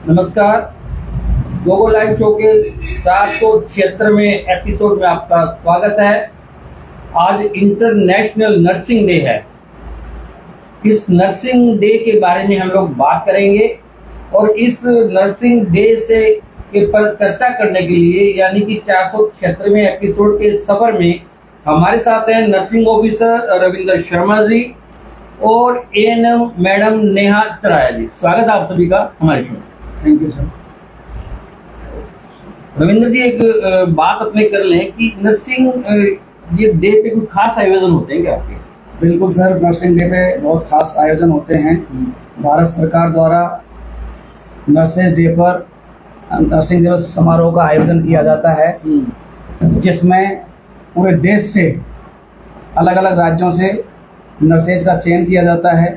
नमस्कार। Gogo live show के 476वें episode में आपका स्वागत है। आज इंटरनेशनल नर्सिंग डे है। इस नर्सिंग डे के बारे में हम लोग बात करेंगे और इस नर्सिंग डे से के पर चर्चा करने के लिए यानी कि 476वें एपिसोड के सफर में हमारे साथ हैं नर्सिंग ऑफिसर रविंद्र शर्मा जी और एएनएम मैडम नेहा चराया जी। स्वागत है आप सभी का हमारे show. Thank you sir. Ravindra ji, एक बात अपने कर लें कि नर्सिंग ये डे पे कोई खास आयोजन होते हैं क्या आपके? बिल्कुल सर, नर्सिंग डे पे बहुत खास आयोजन होते हैं। भारत सरकार द्वारा नर्सेज डे पर नर्सिंग दिवस समारोह का आयोजन किया जाता है, जिसमें पूरे देश से अलग अलग राज्यों से नर्सेज का चयन किया जाता है।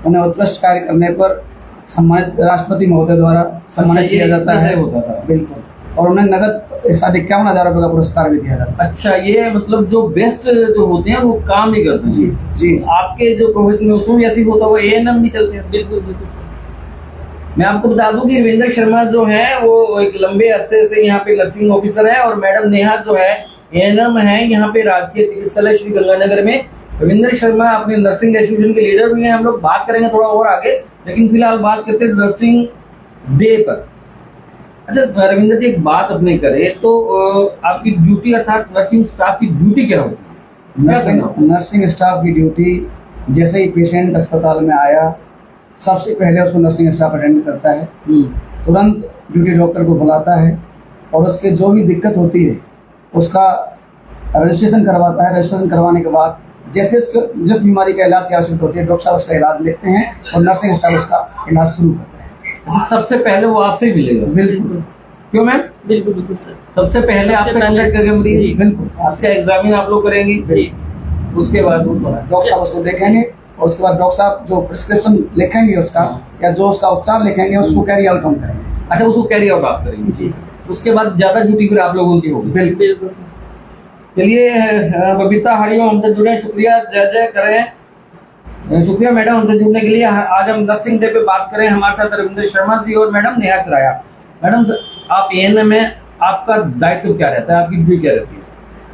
उन्हें उत्कृष्ट कार्य करने पर सम्मानित राष्ट्रपति महोदय द्वारा सम्मानित किया जाता है। होता था बिल्कुल, और उन्हें नगद 51,000 रुपये का पुरस्कार भी दिया जाता है। अच्छा, ये मतलब जो बेस्ट जो होते हैं वो काम ही करते हैं। जी जी। आपके जो प्रोफेशन में उसमें भी ऐसे ही होता है, वो एएनएम भी चलते हैं? बिल्कुल बिल्कुल सर। मैं आपको बता दूं कि रविंद्र शर्मा जो है वो एक लंबे अरसे से यहाँ पे नर्सिंग ऑफिसर है और मैडम नेहा जो है एएनएम है यहाँ पे राजकीय चिकित्सालय श्री गंगानगर में। रविंद्र शर्मा अपने नर्सिंग एसोसिएशन के लीडर भी हैं। हम लोग बात करेंगे थोड़ा और आगे, लेकिन फिलहाल बात करते हैं नर्सिंग डे पर। अच्छा रविंद्र जी, एक बात अपने करें तो आपकी ड्यूटी अर्थात नर्सिंग स्टाफ की ड्यूटी क्या होती है? नर्सिंग स्टाफ की ड्यूटी, जैसे ही पेशेंट अस्पताल में आया सबसे पहले उसको नर्सिंग स्टाफ अटेंड करता है। तुरंत ड्यूटी डॉक्टर को बुलाता है और उसके जो भी दिक्कत होती है उसका रजिस्ट्रेशन करवाता है। रजिस्ट्रेशन करवाने के बाद जैसे जिस बीमारी का इलाज की आवश्यकता होती है, डॉक्टर साहब उसका इलाज लिखते हैं और नर्सिंग स्टाफ उसका इलाज शुरू करते हैं। अच्छा, सबसे पहले वो आपसे ही मिलेगा? बिल्कुल। क्यों मैम? बिल्कुल बिल्कुल सर। सबसे पहले आपसे कांटेक्ट करके मरीज? बिल्कुल। उसका एग्जामिन आप लोग करेंगे जी। उसके बाद डॉक्टर साहब उसको देखेंगे और उसके बाद डॉक्टर साहब जो प्रिस्क्रिप्शन लिखेंगे उसका या जो उसका उपचार लिखेंगे उसको कैरी आउट हम करेंगे। अच्छा, उसको कैरी आउट आप करेंगे? जी। उसके बाद ज्यादा ड्यूटी फिर आप लोगों की होगी? बिल्कुल बिल्कुल सर। चलिए बबीता हरिओम हमसे जुड़े, शुक्रिया, जय जय करें। शुक्रिया मैडम हमसे जुड़ने के लिए। आज हम नर्सिंग डे पे बात करें। हमारे साथ रविंद्र शर्मा जी और मैडम नेहा चराया। मैडम आप एएनएम में, आपका दायित्व क्या रहता है, आपकी ड्यूटी क्या रहती है?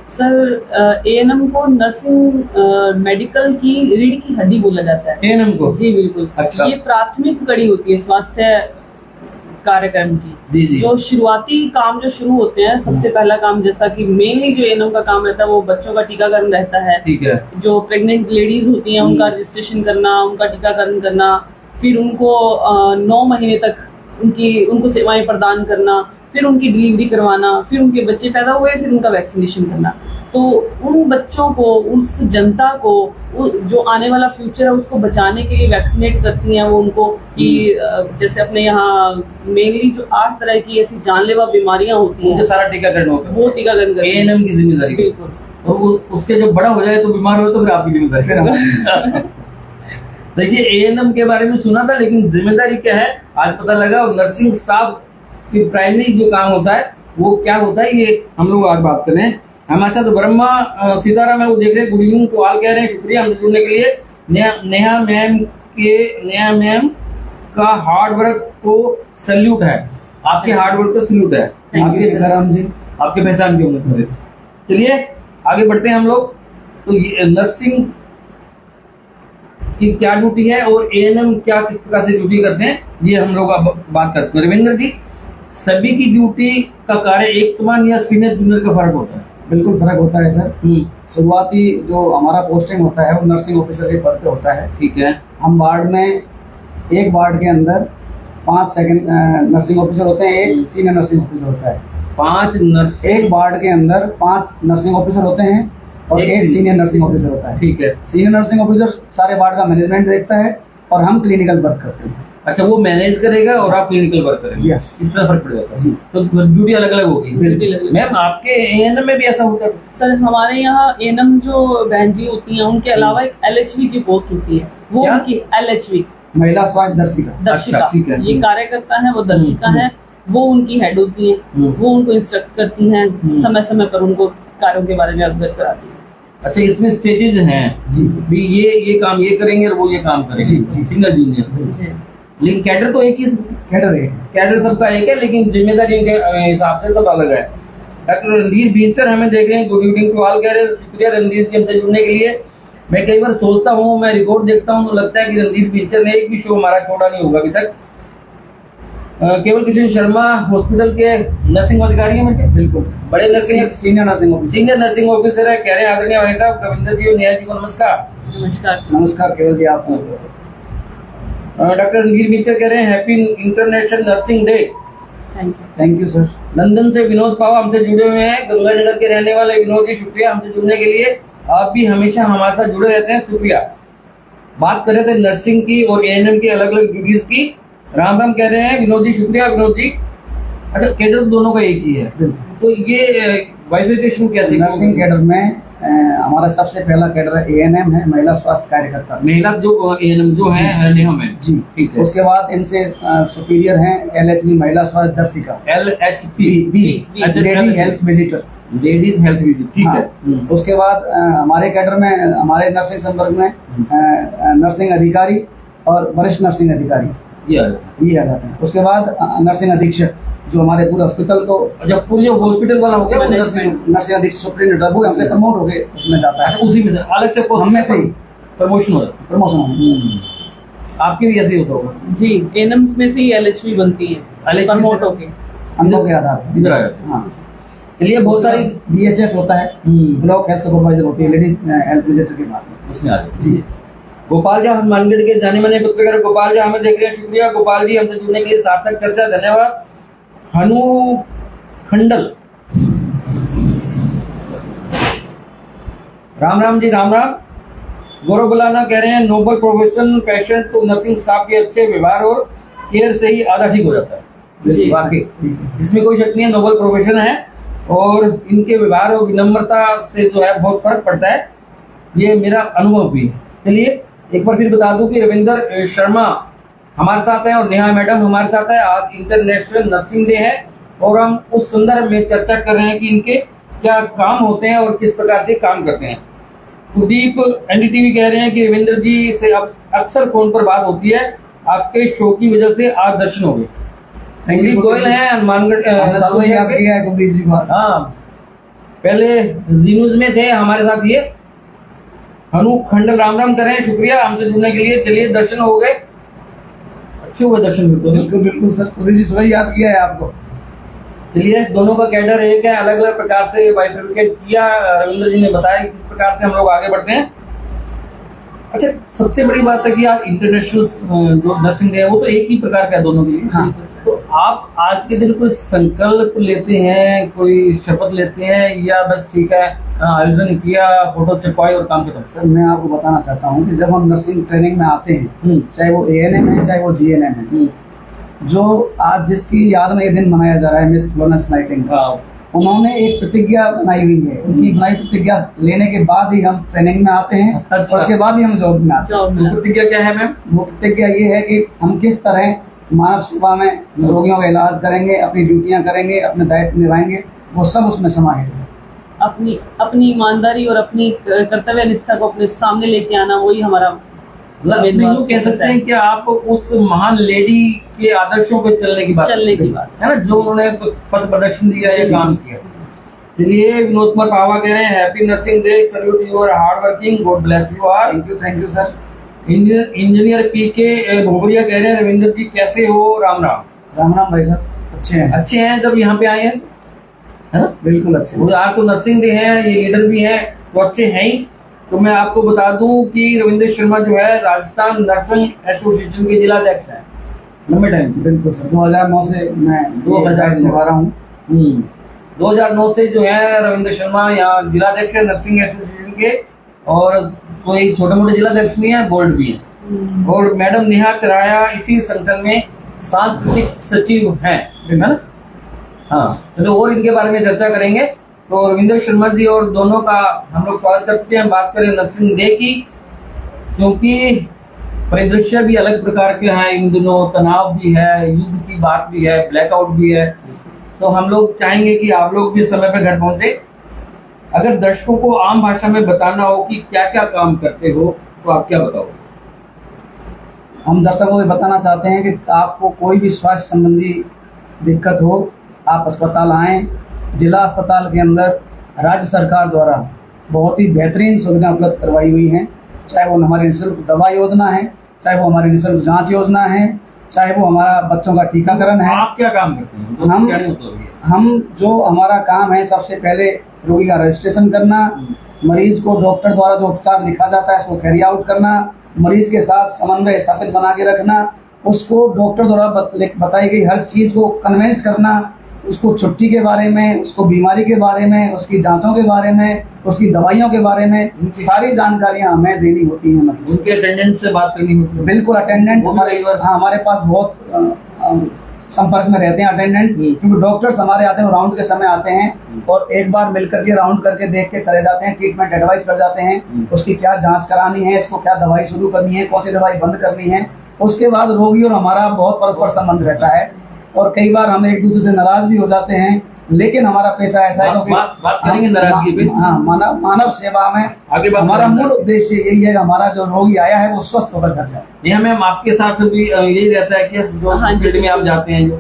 सर एएनएम को नर्सिंग मेडिकल की रीढ़ की हड्डी बोला जाता है। एएनएम को? जी बिल्कुल। अच्छा। ये प्राथमिक कड़ी होती है स्वास्थ्य कार्यक्रम की। जी जी। जो शुरुआती काम जो शुरू होते हैं, सबसे पहला काम जैसा कि मेनली जो एएनएम का काम रहता है वो बच्चों का टीकाकरण रहता है। ठीक है। जो प्रेग्नेंट लेडीज होती हैं उनका रजिस्ट्रेशन करना, उनका टीकाकरण करना, फिर उनको 9 महीने तक उनको सेवाएं प्रदान करना, फिर उनकी डिलीवरी करवाना, फिर उनके बच्चे पैदा हुए, फिर उनका वैक्सीनेशन करना। तो उन बच्चों को, उस जनता को, जो आने वाला फ्यूचर है उसको बचाने के लिए वैक्सीनेट करती हैं वो उनको कि जैसे अपने यहाँ मेनली जो 8 तरह की ऐसी जानलेवा बीमारियां होती हैं, सारा टीकाकरण होता है, वो टीकाकरण करती हैं। एएनएम की जिम्मेदारी। बिल्कुल। तो उसके जब बड़ा हो जाए तो बीमार हो तो फिर आपकी जिम्मेदारी। देखिए, एएनएम के बारे में सुना था, लेकिन जिम्मेदारी क्या है आज पता लगा। और नर्सिंग स्टाफ की प्राइमरी जो काम होता है वो क्या होता है, ये हम लोग आज बात करें। हमारे साथ ब्रह्मा सीताराम है, वो देख रहे हैं, गुड इवनिंग को ऑल कह रहे हैं, शुक्रिया हमसे जुड़ने के लिए। नेहा मैम का हार्ड वर्क को सैल्यूट है, आपके हार्ड वर्क को सैल्यूट है। आपके सीताराम जी, आपके पहचान के होंगे सारे। चलिए आगे बढ़ते हैं हम लोग। तो ये नर्सिंग की क्या ड्यूटी है और एएनएम क्या किस प्रकार से ड्यूटी करते हैं, ये हम लोग अब बात करते हैं। रविंद्र जी, सभी की ड्यूटी का कार्य एक समान या सीनियर जूनियर का फर्क होता है? बिल्कुल फर्क होता है सर। शुरुआती जो हमारा पोस्टिंग होता है वो नर्सिंग ऑफिसर के पद पे होता है। ठीक है। हम वार्ड में, एक वार्ड के अंदर 5 सेकंड नर्सिंग ऑफिसर होते हैं, एक सीनियर नर्सिंग ऑफिसर होता है। 5 नर्स, एक वार्ड के अंदर 5 नर्सिंग ऑफिसर होते हैं और एक सीनियर नर्सिंग ऑफिसर होता है। ठीक है। सीनियर नर्सिंग ऑफिसर सारे वार्ड का मैनेजमेंट देखता है और हम क्लिनिकल वर्क करते हैं। अच्छा, वो मैनेज करेगा और आप क्लिनिकल वर्क करेंगे? यस। इस तरह फर्क पड़ जाता है। जी। तो ड्यूटी अलग अलग होगी? बिल्कुल। मैम आपके एएनएम में भी ऐसा होता है? सर हमारे यहाँ एएनएम जो बहन जी होती हैं उनके अलावा एक एलएचवी की पोस्ट होती है, वो क्या? उनकी एलएचवी महिला स्वास्थ्य दर्शिका। दर्शिका। अच्छा, ठीक है। ये कार्यकर्ता है, वो दर्शिका है, वो उनकी हेड होती है। वो उनको इंस्ट्रक्ट करती हैं, समय समय पर उनको कार्यों के बारे में अवगत कराती है। अच्छा, इसमें स्टेजेस हैं जी। भी, ये काम ये करेंगे और वो ये काम करेंगे? जी, जी। Single junior. लेकिन कैडर तो एक ही, कैडर है। कैडर सबका एक है, लेकिन जिम्मेदारी के हिसाब से सब अलग है। डॉक्टर रणधीर भींसर हमें देख रहे हैं, गुड इवनिंग टू ऑल, कह रहे हैं शुक्रिया रणधीर जी हमसे जुड़ने के लिए। मैं कई बार सोचता हूँ, मैं रिकॉर्ड देखता हूँ तो लगता है कि रणधीर भींसर ने एक भी शो हमारा छोड़ा नहीं होगा अभी तक। केवल किशन शर्मा हॉस्पिटल के नर्सिंग अधिकारी हैं बेटे, बिल्कुल बड़े nursing senior nursing officer. Senior nursing officer है। कह रहे हैं आदरणीय भाई साहब रविंदर जी और नेहा जी को नमस्कार। नमस्कार सर। नमस्कार केवल जी आपको। डॉक्टर रणधीर भींसर कह रहे हैं happy international nursing day. Thank you sir. London से विनोद पावा हमसे जुड़े हुए हैं, गंगानगर के रहने वाले विनोद जी, शुक्रिया हमसे जुड़ने के लिए। आप भी हमेशा हमारे साथ जुड़े रहते हैं, शुक्रिया। बात कर रहे थे नर्सिंग की और एएनएम की अलग अलग ड्यूटीज की। राम राम कह रहे हैं विनोद जी, शुक्रिया विनोद जी। अच्छा, कैडर दोनों का एक ही है, तो ये वाइफिकेशन कैसे? नर्सिंग कैडर में हमारा सबसे पहला कैडर एएनएम है, महिला स्वास्थ्य कार्यकर्ता। महिला जो एएनएम जो है नेहा में, जी ठीक है। उसके बाद इनसे सुपीरियर हैं एलएचवी महिला स्वास्थ्य दर्शिका, LHP lady health visitor, ladies health visit, ठीक है। उसके बाद हमारे कैडर में हमारे नर्सिंग संवर्ग में नर्सिंग अधिकारी और वरिष्ठ नर्सिंग अधिकारी ये आ जाते हैं। उसके बाद नर्सिंग अधीक्षक जो हमारे पूरे हॉस्पिटल को, जब पूरे हॉस्पिटल वाला हो गया वो नर्सिंग अधीक्षक सुप्रिंटेंडेंट वो हमसे प्रमोट हो गए उसमें जाता है। उसी में से अलग से हम में से ही प्रमोशन हो जाता है। प्रमोशन आपके भी ऐसे ही होता होगा जी, एनएम्स में से ही एलएचवी बनती है प्रमोट होके, अनुभव के आधार पर इधर आ जाते हैं। हाँ। चलिए, बहुत सारी BHS होता है, ब्लॉक हेल्थ सुपरवाइजर होती है, लेडीज हेल्थ विजिटर के बाद में उसमें आ जाते हैं। जी। गोपाल जी हनुमानगढ़ के जाने माने पत्रकार गोपाल जी हमें देख रहे हैं, शुक्रिया गोपाल जी हमसे जुड़ने के लिए, सार्थक चर्चा, धन्यवाद। हनु खंडल, राम राम जी, राम राम। गौरव बुलाना कह रहे हैं नोबल प्रोफेशन, पेशेंट तो नर्सिंग स्टाफ के अच्छे व्यवहार और केयर से ही आधा ठीक हो जाता है। वाकई इसमें कोई शक नहीं है, नोबल प्रोफेशन है और इनके व्यवहार और विनम्रता से जो है बहुत फर्क पड़ता है, ये मेरा अनुभव भी है। चलिए एक बार फिर बता दूं कि रविंदर शर्मा हमारे साथ है और नेहा मैडम हमारे साथ है। आज इंटरनेशनल नर्सिंग डे है और हम उस संदर्भ में चर्चा कर रहे हैं कि इनके क्या काम होते हैं और किस प्रकार से काम करते हैं। कुलदीप NDTV कह रहे हैं कि रविंदर जी से अब अक्सर फोन पर बात होती है, आपके शो की वजह से आज दर्शन हो गए। कुलदीप गोयल है हनुमानगढ़, याद किया है कुलदीप जी को। हाँ, पहले जी न्यूज में थे हमारे साथ। ये हनु खंडल राम राम कर रहे हैं, शुक्रिया हमसे जुड़ने के लिए। चलिए, दर्शन हो गए, अच्छे हुए दर्शन। बिल्कुल बिल्कुल सर, कुलदीप जी सुबह याद किया है आपको। चलिए, दोनों का कैडर एक है, अलग अलग प्रकार से बाइफरकेट किया। रविंद्र जी ने बताया किस प्रकार से हम लोग आगे बढ़ते हैं। अच्छा, सबसे बड़ी बात है कि आज इंटरनेशनल जो नर्सिंग डे है वो तो एक ही प्रकार का है दोनों के लिए। हाँ। तो आप आज के दिन कोई संकल्प लेते हैं, कोई शपथ लेते हैं, या बस ठीक है आयोजन किया, फोटो चिपकाई और काम खत्म? सर मैं आपको बताना चाहता हूँ कि जब हम नर्सिंग ट्रेनिंग में आते हैं, चाहे वो ANM है चाहे वो GNM है, जो आज जिसकी याद में ये दिन मनाया जा रहा है, मिस फ्लोरेंस नाइटिंगेल, उन्होंने एक प्रतिज्ञा बनाई हुई है। उनकी बनाई प्रतिज्ञा लेने के बाद ही हम ट्रेनिंग में आते हैं। अच्छा। और उसके बाद ही हम जॉब में आते हैं। तो प्रतिज्ञा क्या है मैम? वो प्रतिज्ञा ये है कि हम किस तरह मानव सेवा में रोगियों का इलाज करेंगे, अपनी ड्यूटियां करेंगे, अपने दायित्व निभाएंगे, वो सब उसमें समाहित है। अपनी ईमानदारी और अपनी कर्तव्य निष्ठा को अपने सामने लेके आना, वही हमारा यूँ कह सकते हैं कि आप उस महान लेडी के आदर्शों पे चलने की बात है ना, जो उन्होंने पथ प्रदर्शन दिया या काम किया। चलिए, विनोद कुमार पावा कह रहे हैं happy nursing day, salute your hard working, God bless you all. Thank you sir. Engineer PK भोगरिया कह रहे हैं रविंद्र जी कैसे हो? राम राम। राम राम भाई साहब, अच्छे हैं जब यहाँ पे आए हैं, बिल्कुल अच्छे। वो आज तो नर्सिंग डे है, ये लीडर भी है तो अच्छे हैं ही। तो मैं आपको बता दूं कि रविंद्र शर्मा जो है राजस्थान नर्सिंग एसोसिएशन के जिला अध्यक्ष हैं लंबे टाइम से। बिल्कुल सर, 2009 से मैं 2000 निभा रहा हूँ। 2009 से जो है रविंद्र शर्मा यहाँ जिला अध्यक्ष है नर्सिंग एसोसिएशन के, और कोई छोटे मोटे जिला अध्यक्ष नहीं है, गोल्ड भी है। और मैडम नेहा चराया इसी संगठन में सांस्कृतिक सचिव हैं, है ना? हाँ, तो और इनके बारे में चर्चा करेंगे। तो रविंद्र शर्मा जी और दोनों का हम लोग स्वागत कर चुके हैं। बात करें नर्सिंग डे की, क्योंकि परिदृश्य भी अलग प्रकार के हैं इन दिनों, तनाव भी है, युद्ध की बात भी है, ब्लैकआउट भी है। तो हम लोग चाहेंगे कि आप लोग भी समय पे घर पहुंचे। अगर दर्शकों को आम भाषा में बताना हो कि क्या क्या काम करते हो, तो आप क्या बताओगे? हम दर्शकों को बताना चाहते हैं कि आपको कोई भी स्वास्थ्य संबंधी दिक्कत हो, आप अस्पताल आएँ। जिला अस्पताल के अंदर राज्य सरकार द्वारा बहुत ही बेहतरीन सुविधा उपलब्ध करवाई हुई हैं, चाहे वो हमारी निःशुल्क दवा योजना है, चाहे वो हमारी निःशुल्क जांच योजना है, चाहे वो हमारा बच्चों का टीकाकरण है। आप क्या काम करते हैं? तो हम क्या नहीं होता है? हम जो हमारा काम है, सबसे पहले रोगी का रजिस्ट्रेशन करना, मरीज को डॉक्टर द्वारा जो उपचार लिखा जाता है उसको कैरी आउट करना, मरीज के साथ समन्वय स्थापित बना के रखना, उसको डॉक्टर द्वारा बताई गई हर चीज़ को कन्वेंस करना, उसको छुट्टी के बारे में, उसको बीमारी के बारे में, उसकी जांचों के बारे में, उसकी दवाइयों के बारे में सारी जानकारियां हमें देनी होती हैं। मतलब उनके अटेंडेंट से बात करनी होती है? बिल्कुल, अटेंडेंट हमारे पास बहुत संपर्क में रहते हैं अटेंडेंट, क्योंकि डॉक्टर्स हमारे आते हैं, राउंड के समय आते हैं और एक बार मिलकर के राउंड करके देख के चले जाते हैं, ट्रीटमेंट एडवाइस कर जाते हैं, उसकी क्या जांच करानी है, इसको क्या दवाई शुरू करनी है, कौन सी दवाई बंद करनी है। उसके बाद रोगी और हमारा बहुत परस्पर संबंध रहता है और कई बार हम एक दूसरे से नाराज भी हो जाते हैं, लेकिन हमारा पेशा ऐसा है कि बात करेंगे नाराजगी पे। मानव सेवा में आगे बात हमारा मूल उद्देश्य यही है कि हमारा जो रोगी आया है वो स्वस्थ होकर घर जाए। यहाँ मैम आपके साथ भी यही रहता है कि जो फील्ड में आप जाते हैं, जो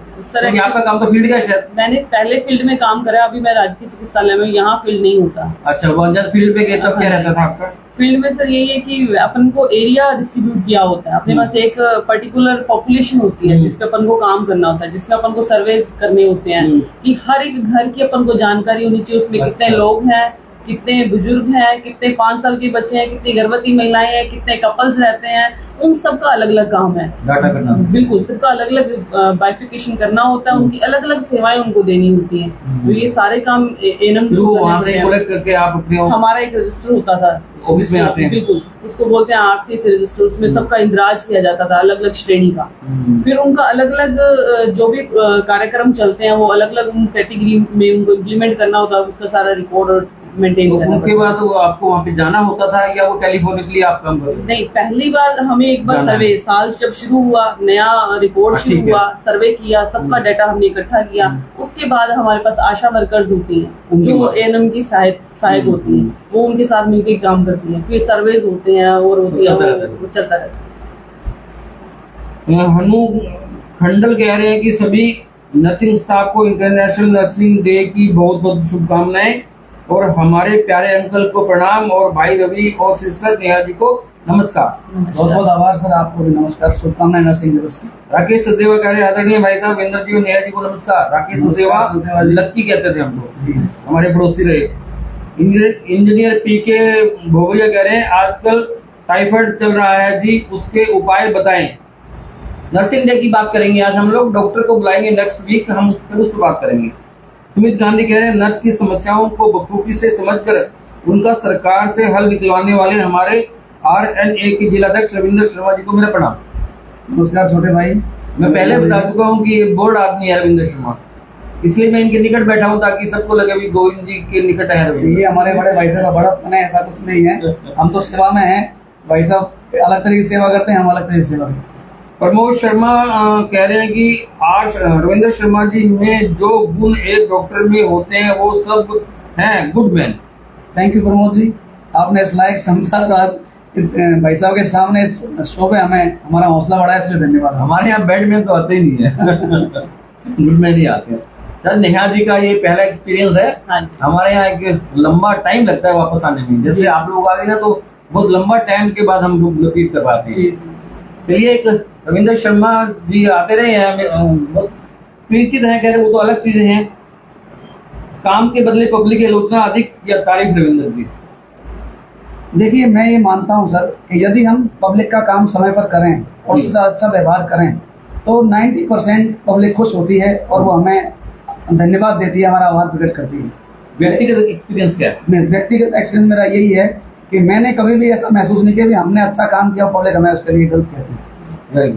आपका काम तो फील्ड का है शायद? मैंने पहले फील्ड में काम करा, अभी मैं राजकीय चिकित्सालय में, यहाँ फील्ड नहीं होता। अच्छा, वो जब फील्ड पे गए तब क्या रहता था आपका? फील्ड में सर यही है कि अपन को एरिया डिस्ट्रीब्यूट किया होता है, अपने पास एक पर्टिकुलर पॉपुलेशन होती है जिस पे अपन को काम करना होता है, जिसमें अपन को सर्वेज करने होते हैं कि हर एक घर की अपन को जानकारी होनी चाहिए, उसमें कितने लोग हैं, कितने बुजुर्ग हैं, कितने 5 साल के बच्चे हैं, कितनी गर्भवती महिलाएं हैं, कितने कपल्स रहते हैं, उन सबका अलग अलग काम है, डाटा करना। बिल्कुल, सबका अलग अलग बाइफिकेशन करना होता है, उनकी अलग अलग सेवाएं उनको देनी होती हैं। तो ये सारे काम एएनएम वहाँ से कलेक्ट करके आप अपने हमारा एक रजिस्टर होता था ऑफिस में आते हैं। बिल्कुल, उसको बोलते हैं आरसीएच रजिस्टर, उसमें सबका इंदराज किया जाता था अलग अलग श्रेणी का। फिर उनका अलग अलग जो भी कार्यक्रम चलते हैं वो अलग अलग उन कैटेगरी में उनको इम्प्लीमेंट करना होता है, उसका सारा रिकॉर्ड और मेंटेन करना। उसके बाद आपको वहाँ पे जाना होता था या वो टेलीफोनिकली आप काम कर? नहीं, पहली बार हमें एक बार सर्वे, साल जब शुरू हुआ, नया रिपोर्ट शुरू हुआ, सर्वे किया, सबका डाटा हमने इकट्ठा किया। उसके बाद हमारे पास आशा वर्कर्स होती हैं जो एएनएम की सहायक होती हैं, वो उनके साथ मिलकर काम करती हैं। फिर सर्वेज होते हैं और होती है, वो चलता रहता है। हनु खंडल कह रहे हैं कि सभी नर्सिंग स्टाफ को इंटरनेशनल नर्सिंग डे की बहुत बहुत शुभकामनाएं और हमारे प्यारे अंकल को प्रणाम और भाई रवि और सिस्टर नेहा जी को नमस्कार। बहुत बहुत आभार सर, आपको भी नमस्कार, शुभकामनाएं नर्सिंग दिवस की। राकेश सचदेवा कह रहे आदरणीय भाई साहब इंद्र जी और नेहा जी को नमस्कार। राकेश सचदेवा लक्की कहते थे हमको, हमारे पड़ोसी रहे। इंजीनियर पीके भोगैया कह रहे हैं आजकल टाइफाइड चल रहा है जी, उसके उपाय बताएं। नर्सिंग डे की बात करेंगे आज हम लोग, डॉक्टर को बुलाएंगे नेक्स्ट वीक, हम उस पर बात करेंगे। सुमित गांधी कह रहे हैं नर्स की समस्याओं को बखूबी से समझकर उनका सरकार से हल निकलवाने वाले हमारे आरएनए के जिलाध्यक्ष रविंद्र शर्मा जी को मेरा प्रणाम। नमस्कार छोटे भाई। मैं पहले बता चुका हूँ कि बोर्ड आदमी है रविंद्र शर्मा, इसलिए मैं इनके निकट बैठा हूँ ताकि सबको लगे भी गोविंद जी के निकट है। ये हमारे बड़े भाई साहब का बड़प्पन है, ऐसा कुछ नहीं है, हम तो सेवा में हैं। भाई साहब अलग तरीके से सेवा करते हैं, हम अलग तरीके से सेवा करते हैं। प्रमोद शर्मा कह रहे हैं कि आज रविंद्र शर्मा जी में जो गुण एक डॉक्टर में होते हैं वो सब हैं good man. Thank you Pramod ji, आपने इस लायक समझा तो आज भाई साहब के सामने शो पे हमें हमारा हौसला बढ़ाया, इसलिए धन्यवाद। हमारे यहाँ बैडमैन तो आते ही नहीं है गुड मैन ही आते हैं। नेहा जी का ये पहला एक्सपीरियंस है। हमारे यहाँ एक लंबा टाइम लगता है वापस आने में, जैसे आप लोग आ गए ना तो बहुत लंबा टाइम के बाद हम लोग रिपीट कर पाते हैं। चलिए, एक रविंद्र शर्मा जी आते रहे हैं, बहुत परिचित हैं, कह रहे वो तो अलग चीजें हैं। काम के बदले पब्लिक की आलोचना अधिक या तारीफ रविंद्र जी? देखिए, मैं ये मानता हूं सर कि यदि हम पब्लिक का काम समय पर करें और उसके साथ अच्छा व्यवहार करें तो 90% पब्लिक खुश होती है और वो हमें धन्यवाद देती है, हमारा आभार प्रकट करती है। व्यक्तिगत एक्सपीरियंस क्या है? व्यक्तिगत एक्सपीरियंस मेरा यही है कि मैंने कभी भी ऐसा महसूस नहीं किया कि हमने अच्छा काम किया, पब्लिक हमें उसके लिए गलत कहती है।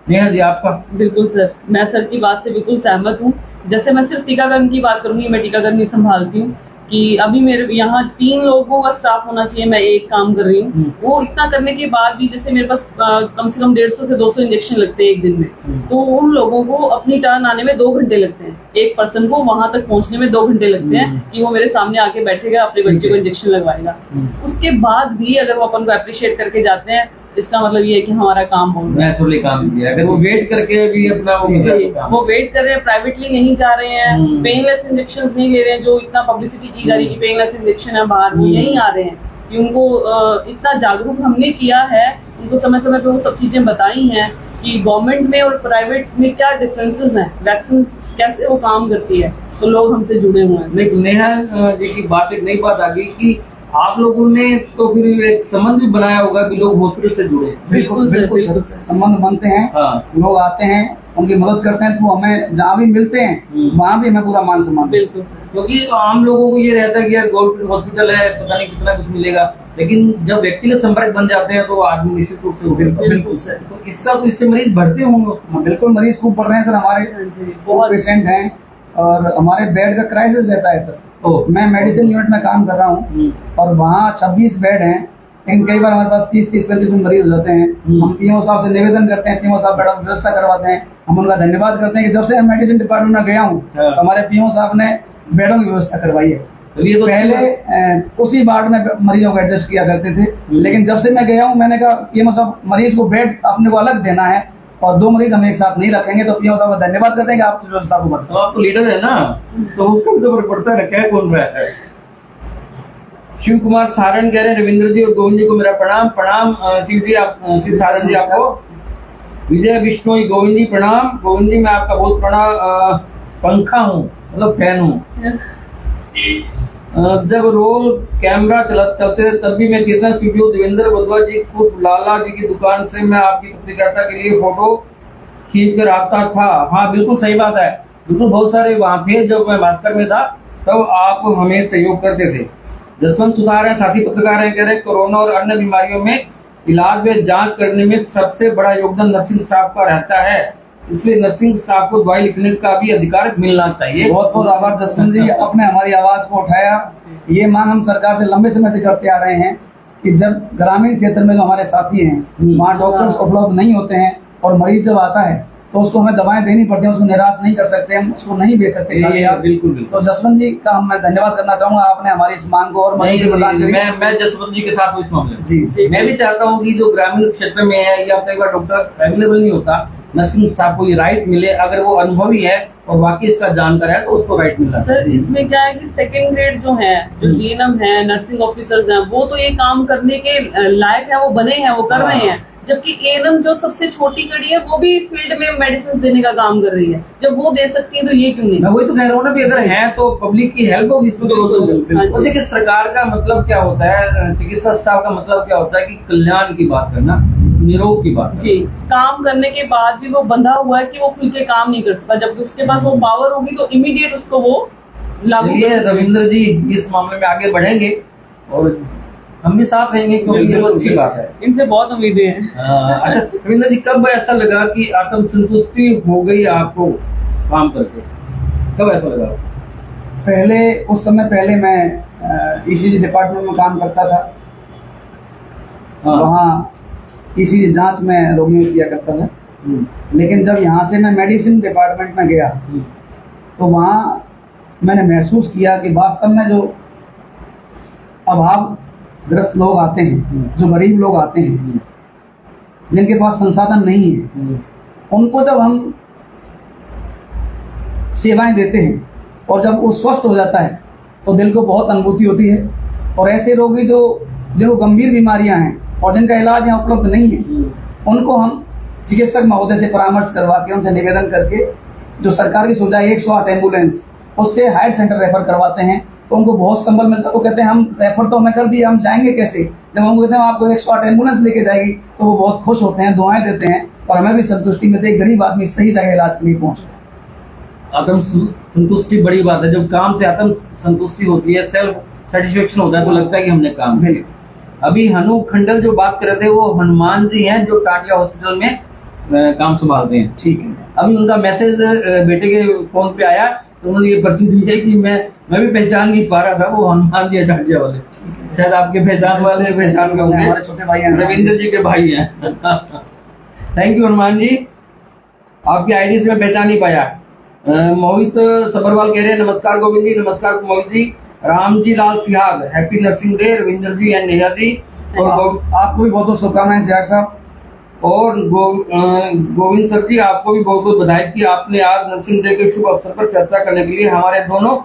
नेहा जी आपका? बिल्कुल सर, मैं सर की बात से बिल्कुल सहमत हूँ। जैसे मैं सिर्फ टीकाकरण की बात करूंगी, मैं टीकाकरण नहीं संभालती हूँ कि अभी मेरे यहाँ 3 लोगों का स्टाफ होना चाहिए, मैं एक काम कर रही हूँ। वो इतना करने के बाद भी जैसे मेरे पास कम से कम 150 से 200 इंजेक्शन लगते हैं एक दिन में, तो उन लोगों को अपनी टर्न आने में 2 घंटे लगते हैं। एक पर्सन को वहां तक पहुंचने में 2 घंटे लगते हैं कि वो मेरे सामने आके बैठेगा, अपने बच्चे को इंजेक्शन लगवाएगा। उसके बाद भी अगर वो अपन को अप्रिशिएट करके जाते हैं, इसका मतलब ये है कि हमारा काम हो गया। नेचुरली काम किया। अगर वो वेट करके भी अपना वो जी, कर रहे जी, हैं काम। वो वेट कर रहे हैं, प्राइवेटली नहीं जा रहे हैं, पेनलेस इंजेक्शन नहीं ले रहे हैं, जो इतना पब्लिसिटी की जा रही है कि पेनलेस इंजेक्शन है बाहर, वो यही आ रहे हैं। कि उनको इतना जागरूक हमने किया है, उनको समय समय पे वो सब चीजें बताई हैं कि गवर्नमेंट में और प्राइवेट में क्या डिफरेंसेस हैं, वैक्सीन कैसे वो काम करती है, तो लोग हमसे जुड़े हुए हैं। लेकिन नेहा जी की बात, एक नई बात आ गई कि आप लोगों ने तो फिर एक संबंध भी बनाया होगा कि लोग हॉस्पिटल से जुड़े। बिल्कुल सर, बिल्कुल बिल्कुल सर, सर। संबंध बनते हैं। हाँ। लोग आते हैं, उनकी मदद करते हैं, तो हमें जहाँ भी मिलते हैं वहाँ भी हमें पूरा मान सम्मान देते बिल्कुल सर। क्योंकि आम लोगों को ये रहता है कि यार गवर्नमेंट हॉस्पिटल है, पता नहीं कितना कुछ मिलेगा, लेकिन जब व्यक्तिगत संपर्क बन जाते हैं तो आदमी निश्चित रूप से हैं। बिल्कुल सर। तो इसका तो इससे मरीज बढ़ते होंगे। हाँ, बिल्कुल मरीज खूब बढ़ रहे हैं सर, हमारे बहुत पेशेंट हैं और हमारे बेड का क्राइसिस रहता है सर। ओह। मैं मेडिसिन यूनिट में काम कर रहा हूँ और वहाँ 26 बेड हैं, लेकिन कई बार हमारे पास 30-35 मरीज हो जाते हैं। हम पीओ साहब से निवेदन करते हैं, पीओ साहब बेडों की व्यवस्था करवाते हैं। हम उनका धन्यवाद करते हैं कि जब से मैं मेडिसिन डिपार्टमेंट में गया हूँ हाँ। तो हमारे पीओ साहब ने बेडों की व्यवस्था करवाई है। ये तो पहले उसी वार्ड में मरीजों को एडजस्ट किया करते थे, लेकिन जब से मैं गया हूँ मैंने कहा पीएमओ साहब मरीज को बेड अपने को अलग देना है और 2 मरीज हम एक साथ नहीं रखेंगे। तो पीएमओ साहब धन्यवाद करते हैं कि आप व्यवस्था को तो आप तो लीडर है ना, तो उसका भी तो फर्क पड़ता है ना, क्या कौन रहा है। शिव कुमार सारण कह रहे हैं रविंद्र जी और गोविंद जी को मेरा प्रणाम। प्रणाम शिव जी, आप शिव सारण जी आपको। विजय बिश्नोई, गोविंद जी प्रणाम। गोविंद जी मैं आपका बहुत बड़ा पंखा हूँ, मतलब फैन हूँ। जब रोल कैमरा चलते थे तब भी मैं कीर्तन स्टूडियो देवेंद्र बदवा जी को लाला जी की दुकान से मैं आपकी पत्रकारिता के लिए फोटो खींच कर आता था। हाँ बिल्कुल सही बात है, बिल्कुल बहुत सारे वहाँ थे। जब मैं भास्कर में था तब आप हमें सहयोग करते थे। जसवंत सुधार है, साथी पत्रकार हैं, कह रहे कोरोना और अन्य बीमारियों में इलाज व जांच करने में सबसे बड़ा योगदान नर्सिंग स्टाफ का रहता है, इसलिए नर्सिंग स्टाफ को दवाई लिखने का भी अधिकार मिलना चाहिए। बहुत बहुत आभार जसवंत जी, आपने हमारी आवाज को उठाया। ये मांग हम सरकार से लंबे समय से करते आ रहे हैं कि जब ग्रामीण क्षेत्र में जो हमारे साथी हैं वहाँ डॉक्टर्स उपलब्ध नहीं होते हैं और मरीज जब आता है तो उसको हमें दवाएं देनी पड़ती हैं, उसको निराश नहीं कर सकते, हम उसको नहीं बेच सकते। बिल्कुल बिल्कुल। तो जसवंत जी का मैं धन्यवाद करना चाहूंगा, आपने हमारी इस मांग को और मैं जसवंत जी के साथ हूँ इस मामले में। जी मैं भी चाहता हूँ कि जो ग्रामीण क्षेत्र में है या कई बार डॉक्टर अवेलेबल नहीं होता, नर्सिंग स्टाफ को ये राइट मिले। अगर वो अनुभवी है और वाकई इसका जानकार है तो उसको राइट मिलना। सर इसमें क्या है कि सेकंड ग्रेड जो है, जो जीएनएम है, नर्सिंग ऑफिसर्स हैं, वो तो ये काम करने के लायक है, वो बने हैं, वो कर रहे हैं। जबकि एएनएम जो सबसे छोटी कड़ी है वो भी फील्ड में मेडिसिन देने का काम कर रही है, जब वो दे सकती है तो ये क्यों नहीं। मैं वही तो कह रहा हूँ ना भी अगर है तो पब्लिक की हेल्प होगी इसमें। तो देखिए सरकार का मतलब क्या होता है, चिकित्सा स्टाफ का मतलब क्या होता है कि कल्याण की बात करना, निरोग की बात जी। काम करने के बाद भी वो बंधा हुआ है कि वो खुल के काम नहीं कर सकता, जबकि उसके पास वो पावर होगी तो इमीडिएट उसको वो लागू। चलिए रविंद्र जी इस मामले में आगे बढ़ेंगे और हम भी साथ रहेंगे क्योंकि ये बहुत अच्छी बात है। इनसे बहुत उम्मीदें हैं। अच्छा रविंद्र जी, कब ऐसा लगा कि आत्म संतुष्टि हो गई आपको काम करके, कब ऐसा लगा? पहले उस समय पहले मैं ईसीजी डिपार्टमेंट में काम करता था। वहाँ ईसीजी जांच में रोगियों किया करता था। लेकिन जब यहाँ से मैं मेडिसिन डिपार्टमेंट में गया तो वहाँ मैंने महसूस किया कि वास्तव में जो अभावग्रस्त लोग आते हैं, जो गरीब लोग आते हैं, जिनके पास संसाधन नहीं है, उनको जब हम सेवाएं देते हैं और जब वो स्वस्थ हो जाता है तो दिल को बहुत अनुभूति होती है। और ऐसे रोगी जिनको गंभीर बीमारियां हैं और जिनका इलाज यहाँ उपलब्ध नहीं है, उनको हम चिकित्सक महोदय से परामर्श करवा के, उनसे निवेदन करके जो सरकार की सुविधा 108 एम्बुलेंस, उससे हायर सेंटर रेफर करवाते हैं। तो उनको बहुत संबल मिलता है। वो कहते हैं हम रेफर तो हमें कर दिया, हम जाएंगे कैसे? जब हम कहते हैं आपको 108 एम्बुलेंस लेके जाएगी तो वो बहुत खुश होते हैं, दुआएं देते हैं और हमें भी संतुष्टि मिलती है। गरीब आदमी सही जगह इलाज के लिए पहुंच रहा है। आत्म संतुष्टि बड़ी बात है। जब काम से आत्म संतुष्टि होती है, सेल्फ सेटिस्फेक्शन होता है तो लगता है कि हमने काम किया। अभी हनु खंडल जो बात कर रहे थे वो हनुमान जी हैं जो टाटिया हॉस्पिटल में काम संभालते हैं। ठीक है। अभी उनका मैसेज बेटे के फोन पे आया तो उन्होंने ये पर्ची दी है कि मैं भी पहचान नहीं पा रहा था, वो हनुमान जी टाटिया वाले, शायद आपके पहचान वाले पहचान का होंगे, हमारे छोटे भाई हैं, रविंद्र जी के भाई हैं। थैंक यू हनुमान जी, आपकी आईडी से मैं पहचान नहीं पाया। मोहित सबरवाल कह रहे हैं नमस्कार गोविंद जी। नमस्कार Mohit ji. Ramji Lal Sihag, happy nursing day Ravindra ji and Neha ji. और आपको भी बहुत बहुत शुभकामनाएं सिराग साहब। और गोविंद सर जी, आपको भी बहुत बहुत बधाई कि आपने आज नर्सिंग डे के शुभ अवसर पर चर्चा करने के लिए हमारे दोनों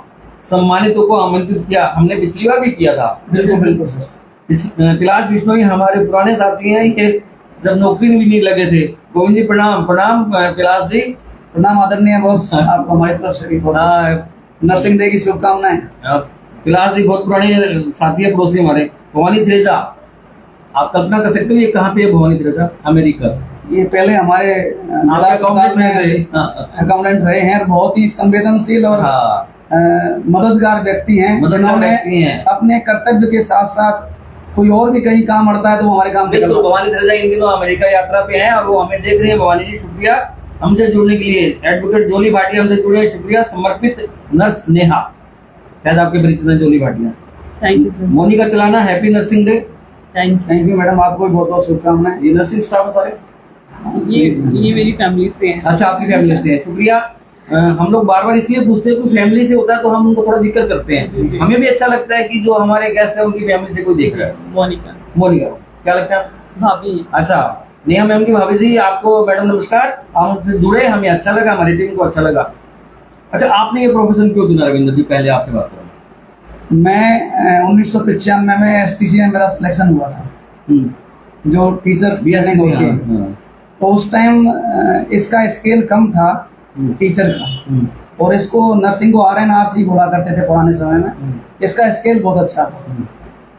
सम्मानितों को आमंत्रित किया। हमने पिछली बार भी किया था। बिल्कुल बिल्कुल सर। कैलाश बिश्नोई हमारे पुराने साथी हैं, ये जब नौकरी भी नहीं लगे थे। गोविंद जी प्रणाम। प्रणाम कैलाश जी। प्रणाम आदरणीय बॉस, आपको हमारी तरफ से भी नर्सिंग डे की शुभकामनाएं। कैलाश जी बहुत पुराने साथी है, पड़ोसी हमारे। भवानी थ्रेजा, आप कल्पना कर सकते हो ये कहाँ पे है? भवानी थ्रेजा अमेरिका से। ये पहले हमारे अकाउंटेंट रहे हैं और बहुत ही संवेदनशील और मददगार व्यक्ति हैं, जिन्होंने अपने कर्तव्य के साथ साथ कोई और भी कहीं काम अड़ता है तो वो हमारे काम पे। बिल्कुल, भवानी थ्रेजा इन दिनों अमेरिका यात्रा पे हैं और वो हमें देख रहे हैं। भवानी जी शुक्रिया हमसे जुड़ने के लिए। एडवोकेट जोली भाटिया हमसे जुड़े हैं, शुक्रिया। समर्पित नर्स नेहा, शायद आपके परिचित हैं Jolly Bhatia. Thank you sir. Monika Chalana, happy nursing day. Thank you madam, आपको भी बहुत बहुत शुभकामनाएं। ये नर्सिंग स्टाफ है सारे, ये मेरी फैमिली से हैं। अच्छा, आपकी फैमिली से है, शुक्रिया। हम लोग बार बार इसलिए पूछते हैं, कोई फैमिली से होता है तो हम उनको थोड़ा जिक्र करते हैं। हमें भी अच्छा लगता है कि जो हमारे गेस्ट है उनकी फैमिली से कोई देख रहा है। मोनिका। मोनिका क्या लगता है? भाभी। अच्छा, नेहा मैम की भाभी जी, आपको मैडम नमस्कार। आप हमसे जुड़े, हमें अच्छा लगा, हमारी टीम को अच्छा लगा। अच्छा, आपने ये प्रोफेशन क्यों चुना रविंद्र जी? पहले आपसे बात करूँ। मैं 1995 में STC में मेरा सिलेक्शन हुआ था, जो टीचर BSc होती है। तो उस टाइम इसका स्केल कम था टीचर का, और इसको नर्सिंग को RNRC बोला करते थे पुराने समय में। इसका स्केल बहुत अच्छा था।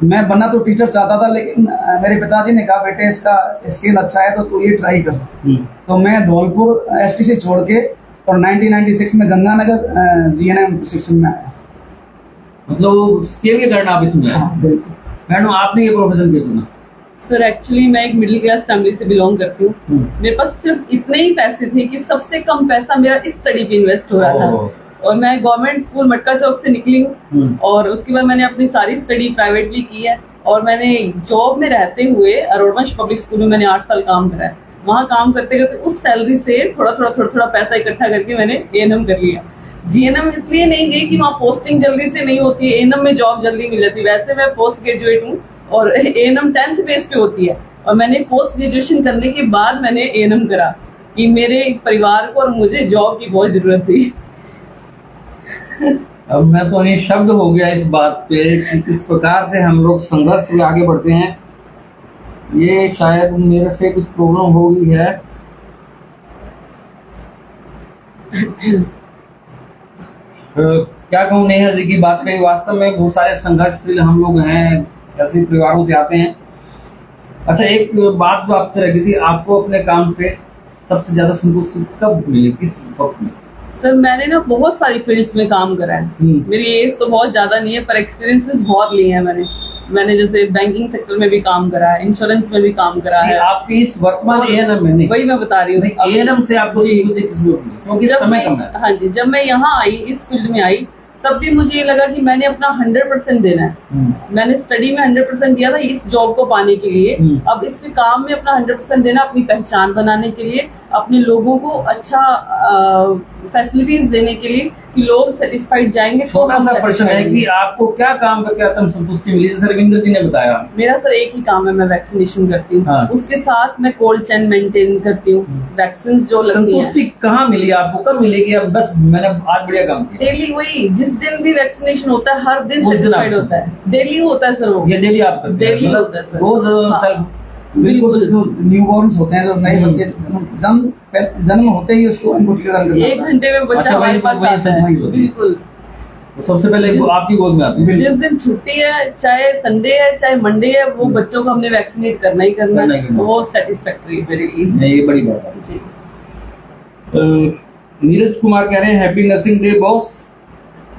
मैं बनना तो टीचर चाहता था, लेकिन मेरे पिताजी ने कहा बेटे इसका स्केल अच्छा है तो तू ये ट्राई कर। तो मैं धौलपुर STC छोड़ के और 1996 में गंगानगर GNM प्रशिक्षण में आया। मतलब स्केल के कारण आप इसमें आए। मैडम, आपने ये प्रोफेशन क्यों चुना? सर एक्चुअली मैं एक मिडिल क्लास फैमिली से बिलोंग करती हूँ। मेरे पास सिर्फ इतने ही पैसे थे कि सबसे कम पैसा मेरा इस स्टडी पे इन्वेस्ट हो रहा था। और मैं गवर्नमेंट स्कूल मटका चौक से निकली हूँ, और उसके बाद मैंने अपनी सारी स्टडी प्राइवेटली की है। और मैंने जॉब में रहते हुए अरोड़वंश पब्लिक स्कूल में मैंने 8 साल काम करा है। वहाँ काम करते करते उस सैलरी से थोड़ा पैसा इकट्ठा करके मैंने ANM कर लिया। GNM इसलिए नहीं गई कि वहाँ पोस्टिंग जल्दी से नहीं होती है, ANM में जॉब जल्दी मिल जाती है। वैसे मैं पोस्ट ग्रेजुएट हूँ और ANM 10th बेस पे होती है, और मैंने पोस्ट ग्रेजुएशन करने के बाद मैंने ANM करा कि मेरे परिवार को और मुझे जॉब की बहुत जरूरत थी। अब मैं तो नहीं शब्द हो गया इस बात पे कि किस प्रकार से हम लोग संघर्ष में आगे बढ़ते हैं। ये शायद मेरे से कुछ प्रॉब्लम हो गई है। क्या कहूँ नेहा जी की बात पे, वास्तव में बहुत सारे संघर्षशील हम लोग हैं, ऐसे परिवारों से आते हैं। अच्छा, एक बात जो आपसे लगी थी, आपको अपने काम पे सबसे ज्यादा संतुष्टि कब मिली, किस वक्त में? सर मैंने ना बहुत सारी फील्ड्स में काम करा है। मेरी एज तो बहुत ज्यादा नहीं है, पर एक्सपीरियंसेस बहुत लिए हैं मैंने जैसे बैंकिंग सेक्टर में भी काम करा है, इंश्योरेंस में भी काम करा है। आपकी इस वर्तमान ANM में वही मैं बता रही हूँ। ANM से आपको क्योंकि समय कम है। हाँ जी, जब मैं यहाँ आई, इस फील्ड में आई, तब भी मुझे ये लगा कि मैंने अपना 100% देना है। मैंने स्टडी में 100% दिया था इस जॉब को पाने के लिए। अब इसके काम में अपना 100% देना, अपनी पहचान बनाने के लिए, अपने लोगों को अच्छा फैसिलिटीज देने के लिए कि लोग सेटिस्फाइड जाएंगे। छोटा सा प्रश्न है कि आपको क्या काम करके आत्म संतुष्टि मिली? जैसे रविंद्र जी ने बताया, मेरा सर एक ही काम है, मैं वैक्सीनेशन करती हूँ। हाँ। उसके साथ मैं कोल्ड चेन मेंटेन करती हूँ। वैक्सीन जो लगती है। संतुष्टि कहाँ मिली आपको, कब मिलेगी? अब बस मैंने आज बढ़िया काम किया। डेली वही, जिस दिन भी वैक्सीनेशन होता है हर दिन सेटिस्फाइड होता है। डेली होता है सर वो। ये डेली आप डेली होता है सर, रोज। बिल्कुल, जो न्यूबॉर्न्स होते हैं, जो नए बच्चे जन्म होते ही उसको इनको टीकाकरण करना 1 घंटे में बच्चा हमारे पास आता है। बिल्कुल, सबसे पहले आपकी गोद में आते हैं। जिस दिन छुट्टी है, चाहे संडे है चाहे मंडे है, वो बच्चों को हमने वैक्सीनेट करना ही करना है। वो सेटिस्फैक्टरी है मेरे लिए। ये बड़ी बात है जी। नीरज कुमार कह रहे हैं happy nursing day boss.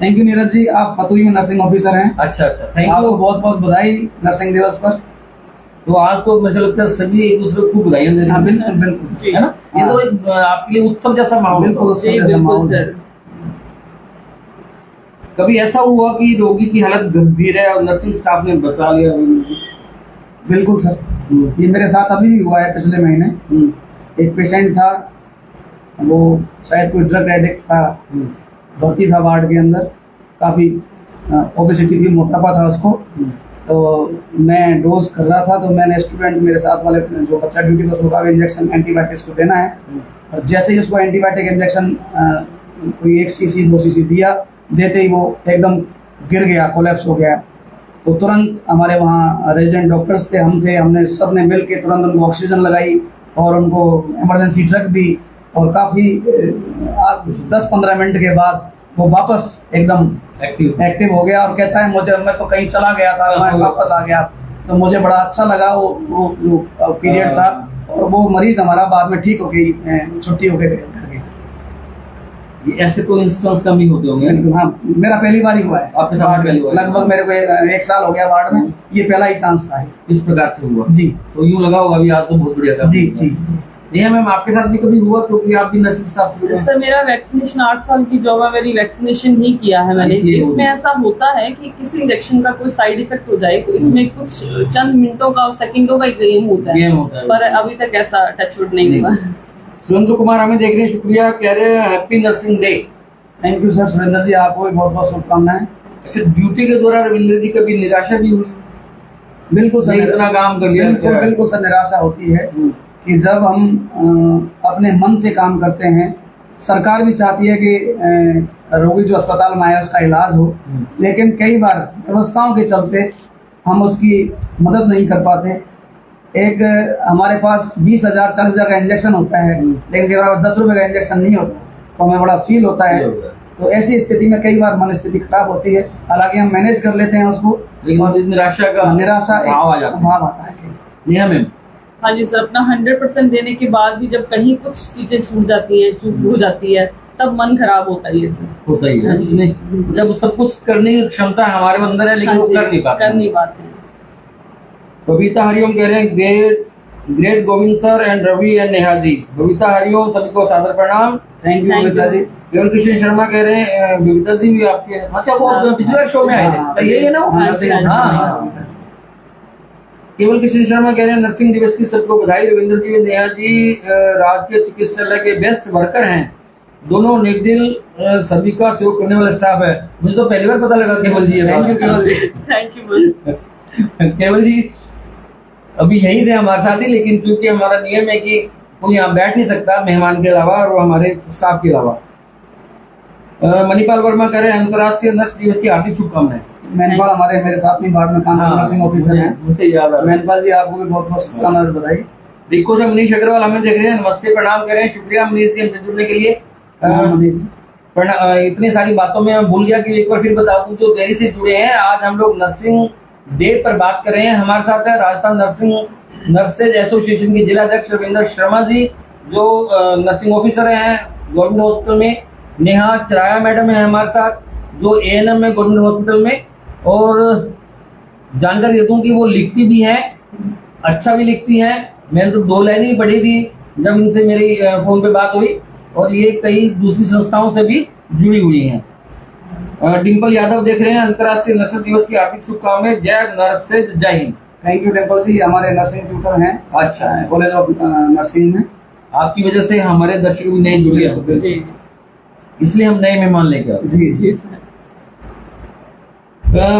Thank you Neeraj ji, आप फतुही में नर्सिंग ऑफिसर हैं। अच्छा, थैंक यू, आपको बहुत बहुत बधाई नर्सिंग दिवस पर। तो आज तो मुझे लगता है सभी एक दूसरे को बधाई देते हैं। बिल्कुल, है ना? ये तो आपके लिए उत्सव जैसा माहौल। बिल्कुल सर। कभी ऐसा हुआ कि रोगी की हालत गंभीर है और नर्सिंग स्टाफ ने बचा लिया? बिल्कुल सर, ये मेरे साथ अभी भी हुआ है। पिछले महीने एक पेशेंट था, वो शायद कोई ड्रग एडिक्ट था, भर्ती था वार्ड के अंदर, काफी ओबेसिटी थी, मोटापा था उसको। तो मैं डोज कर रहा था, तो मैंने स्टूडेंट मेरे साथ वाले जो बच्चा ड्यूटी पर सोखा इंजेक्शन एंटीबायोटिक्स को देना है, और जैसे ही उसको एंटीबायोटिक इंजेक्शन कोई 1 cc 2 cc दिया, देते ही वो एकदम गिर गया, कोलैप्स हो गया। तो तुरंत हमारे वहाँ रेजिडेंट डॉक्टर्स थे, हम थे, हमने सब ने मिल के तुरंत उनको ऑक्सीजन लगाई और उनको इमरजेंसी ड्रग दी, और काफ़ी 10-15 मिनट के बाद वो वापस एकदम एक्टिव हो गया, और कहता है मैं तो कहीं चला गया था, मैं वापस आ गया। तो मुझे बड़ा अच्छा लगा वो पीरियड था, और वो मरीज हमारा बाद में ठीक हो गई, छुट्टी हो गई घर गया। ये ऐसे तो इंस्टेंस कम ही होते होंगे। हाँ, मेरा पहली बार ही हुआ है आपके साथ पहली बार? लगभग मेरे को 1 साल हो गया वार्ड में, ये पहला ही चांस था इस प्रकार से हुआ जी। तो यूँ लगा होगा अभी आज तो बहुत बढ़िया था। जी जी। नहीं मैम, आपके साथ भी कभी हुआ क्योंकि आप भी नर्सिंग स्टाफ से जुड़े हैं? सर मेरा वैक्सीनेशन 8 साल की जॉब है, मेरी वैक्सीनेशन ही किया है मैंने। इसलिए हो इसमें गया। ऐसा होता है कि किसी इंजेक्शन का कोई साइड इफेक्ट हो जाए तो इसमें कुछ चंद मिनटों का और सेकंडों का गेम होता है, गेम होता है। पर अभी तक ऐसा टचवुड नहीं हुआ। सुरेंद्र कुमार हमें देख रहे हैं, शुक्रिया, कह रहे हैं happy nursing day. Thank you sir, Surendra ji, आपको भी बहुत बहुत शुभकामनाएं। अच्छा, ड्यूटी के दौरान रविंद्र जी कभी निराशा भी हुई? बिल्कुल सर, नहीं, इतना काम कर लिया, बिल्कुल क्या? बिल्कुल सर, निराशा होती है कि जब हम अपने मन से काम करते हैं, सरकार भी चाहती है कि रोगी जो अस्पताल में आया उसका इलाज हो, लेकिन कई बार व्यवस्थाओं के चलते हम उसकी मदद नहीं कर पाते। एक हमारे पास 20,000 40,000 का इंजेक्शन होता है, लेकिन कई बार 10 रुपए का इंजेक्शन नहीं होता, तो हमें बड़ा फील होता है। तो ऐसी स्थिति में कई बार मन स्थिति खराब होती है, हालांकि हम मैनेज कर लेते हैं उसको, लेकिन निराशा का निराशा एक भाव आ जाता है। भाव आता है। नेहा मैम, हाँ जी सर, अपना 100% देने के बाद भी जब कहीं कुछ चीजें छूट जाती हैं, चूक हो जाती है, तब मन खराब होता है। ये सर होता ही है हाँ जी। उसमें, जब सब कुछ करने की क्षमता हमारे अंदर है लेकिन हाँ वो जी, कर नहीं पाते। कर नहीं पाते हैं। बबीता हरिओम कह रहे हैं great Govind sir and Ravi and Neha ji. Babita Hariom, सभी को सादर प्रणाम। Thank you Thank Babita you। जी। केवल किशन शर्मा कह रहे हैं बबीता जी भी आपके, अच्छा वो हाँ। पिछले शो में आए थे, तो यही है ना वो? हाँ जी, हाँ जी। हाँ। केवल किशन शर्मा कह रहे हैं नर्सिंग दिवस की सबको बधाई। रविंद्र जी व नेहा जी राजकीय चिकित्सालय के बेस्ट वर्कर हैं, दोनों नेक दिल सभी का सहयोग करने वाला स्टाफ है। मुझे तो पहली बार पता लगा केवल जी है। थैंक यू केवल जी। थैंक यू बस। केवल जी अभी यही थे हमारे साथ ही, लेकिन क्योंकि हमारा नियम है कि कोई यहाँ बैठ नहीं सकता मेहमान के अलावा और हमारे स्टाफ के अलावा। मणिपाल वर्मा कह रहे हैं अंतर्राष्ट्रीय नर्स दिवस की हार्दिक शुभकामनाएं। मैनपाल हमारे मेरे साथ में वार्ड में काम करते नर्सिंग ऑफिसर हैं। मुझे याद आ रहा है। मैनपाल जी, आपको भी बहुत बहुत शुभकामनाएं, बधाई। रिको से मनीष अग्रवाल हमें देख रहे हैं, नमस्ते प्रणाम करें, शुक्रिया मनीष जी हमसे जुड़ने के लिए। मनीष, इतनी सारी बातों में मैं भूल गया कि एक बार फिर बता दूं, जो देरी से जुड़े हैं, आज हम लोग नर्सिंग डे पर बात कर रहे हैं। हमारे साथ है राजस्थान नर्सेज एसोसिएशन के जिला अध्यक्ष रविंद्र शर्मा जी, जो नर्सिंग ऑफिसर हैं गवर्नमेंट हॉस्पिटल में। नेहा चराया मैडम है हमारे साथ, जो एएनएम है गवर्नमेंट हॉस्पिटल में, और जानकारी देता हूँ कि वो लिखती भी हैं, अच्छा भी लिखती हैं। मैंने तो 2 लाइन ही पढ़ी थी जब इनसे मेरी फोन पे बात हुई, और ये कई दूसरी संस्थाओं से भी जुड़ी हुई हैं। डिम्पल यादव देख रहे हैं, अंतर्राष्ट्रीय नर्सेज दिवस की हार्दिक शुभकामनाएं, जय नर्सेज, जय हिंद। थैंक यू डिम्पल जी, हमारे नर्सिंग ट्यूटर हैं अच्छा, कॉलेज ऑफ नर्सिंग में। आपकी वजह से हमारे दर्शक भी नए जुड़ गए, जी इसलिए हम नए मेहमान लेके आए। जी जी। जी सर।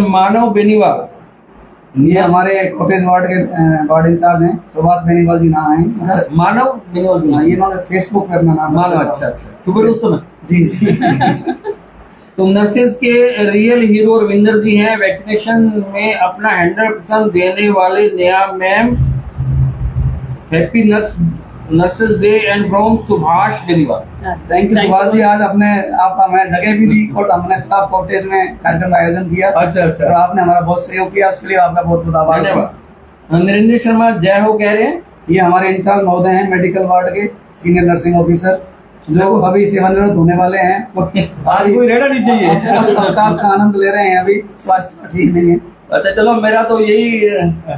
मानव बेनीवाल, ये हमारे कॉटेज वार्ड के वार्ड इंचार्ज हैं, सुभाष बेनीवाल जी नाम है। मानव बेनीवाल, ये इन्होंने फेसबुक पे अपना नाम मानव, रखा। अच्छा अच्छा, शुभ दोस्तों में। जी जी। तो नर्सेज के रियल हीरो रविंदर जी हैं, वैक्सीनेशन में अपना 100% देने वाले Neha ma'am. Happy nurses day and from Subhash Beniwal. Thank you Subhash ji, आज अपने आपका मैं जगह भी दी और हमने स्टाफ कॉटेज में कार्यक्रम का आयोजन किया। अच्छा और अच्छा, आपने हमारा बहुत सहयोग किया, उसके लिए आपका बहुत बहुत आभार। धन्यवाद। नरेंद्र शर्मा जय हो कह रहे हैं, ये हमारे इंचार्ज महोदय हैं मेडिकल वार्ड के, सीनियर नर्सिंग ऑफिसर, जो अभी सेवानिवृत्त होने वाले हैं। आज कोई रहना नहीं चाहिए। अवकाश का आनंद ले रहे हैं, अभी स्वास्थ्य ठीक नहीं है। अच्छा चलो, मेरा तो यही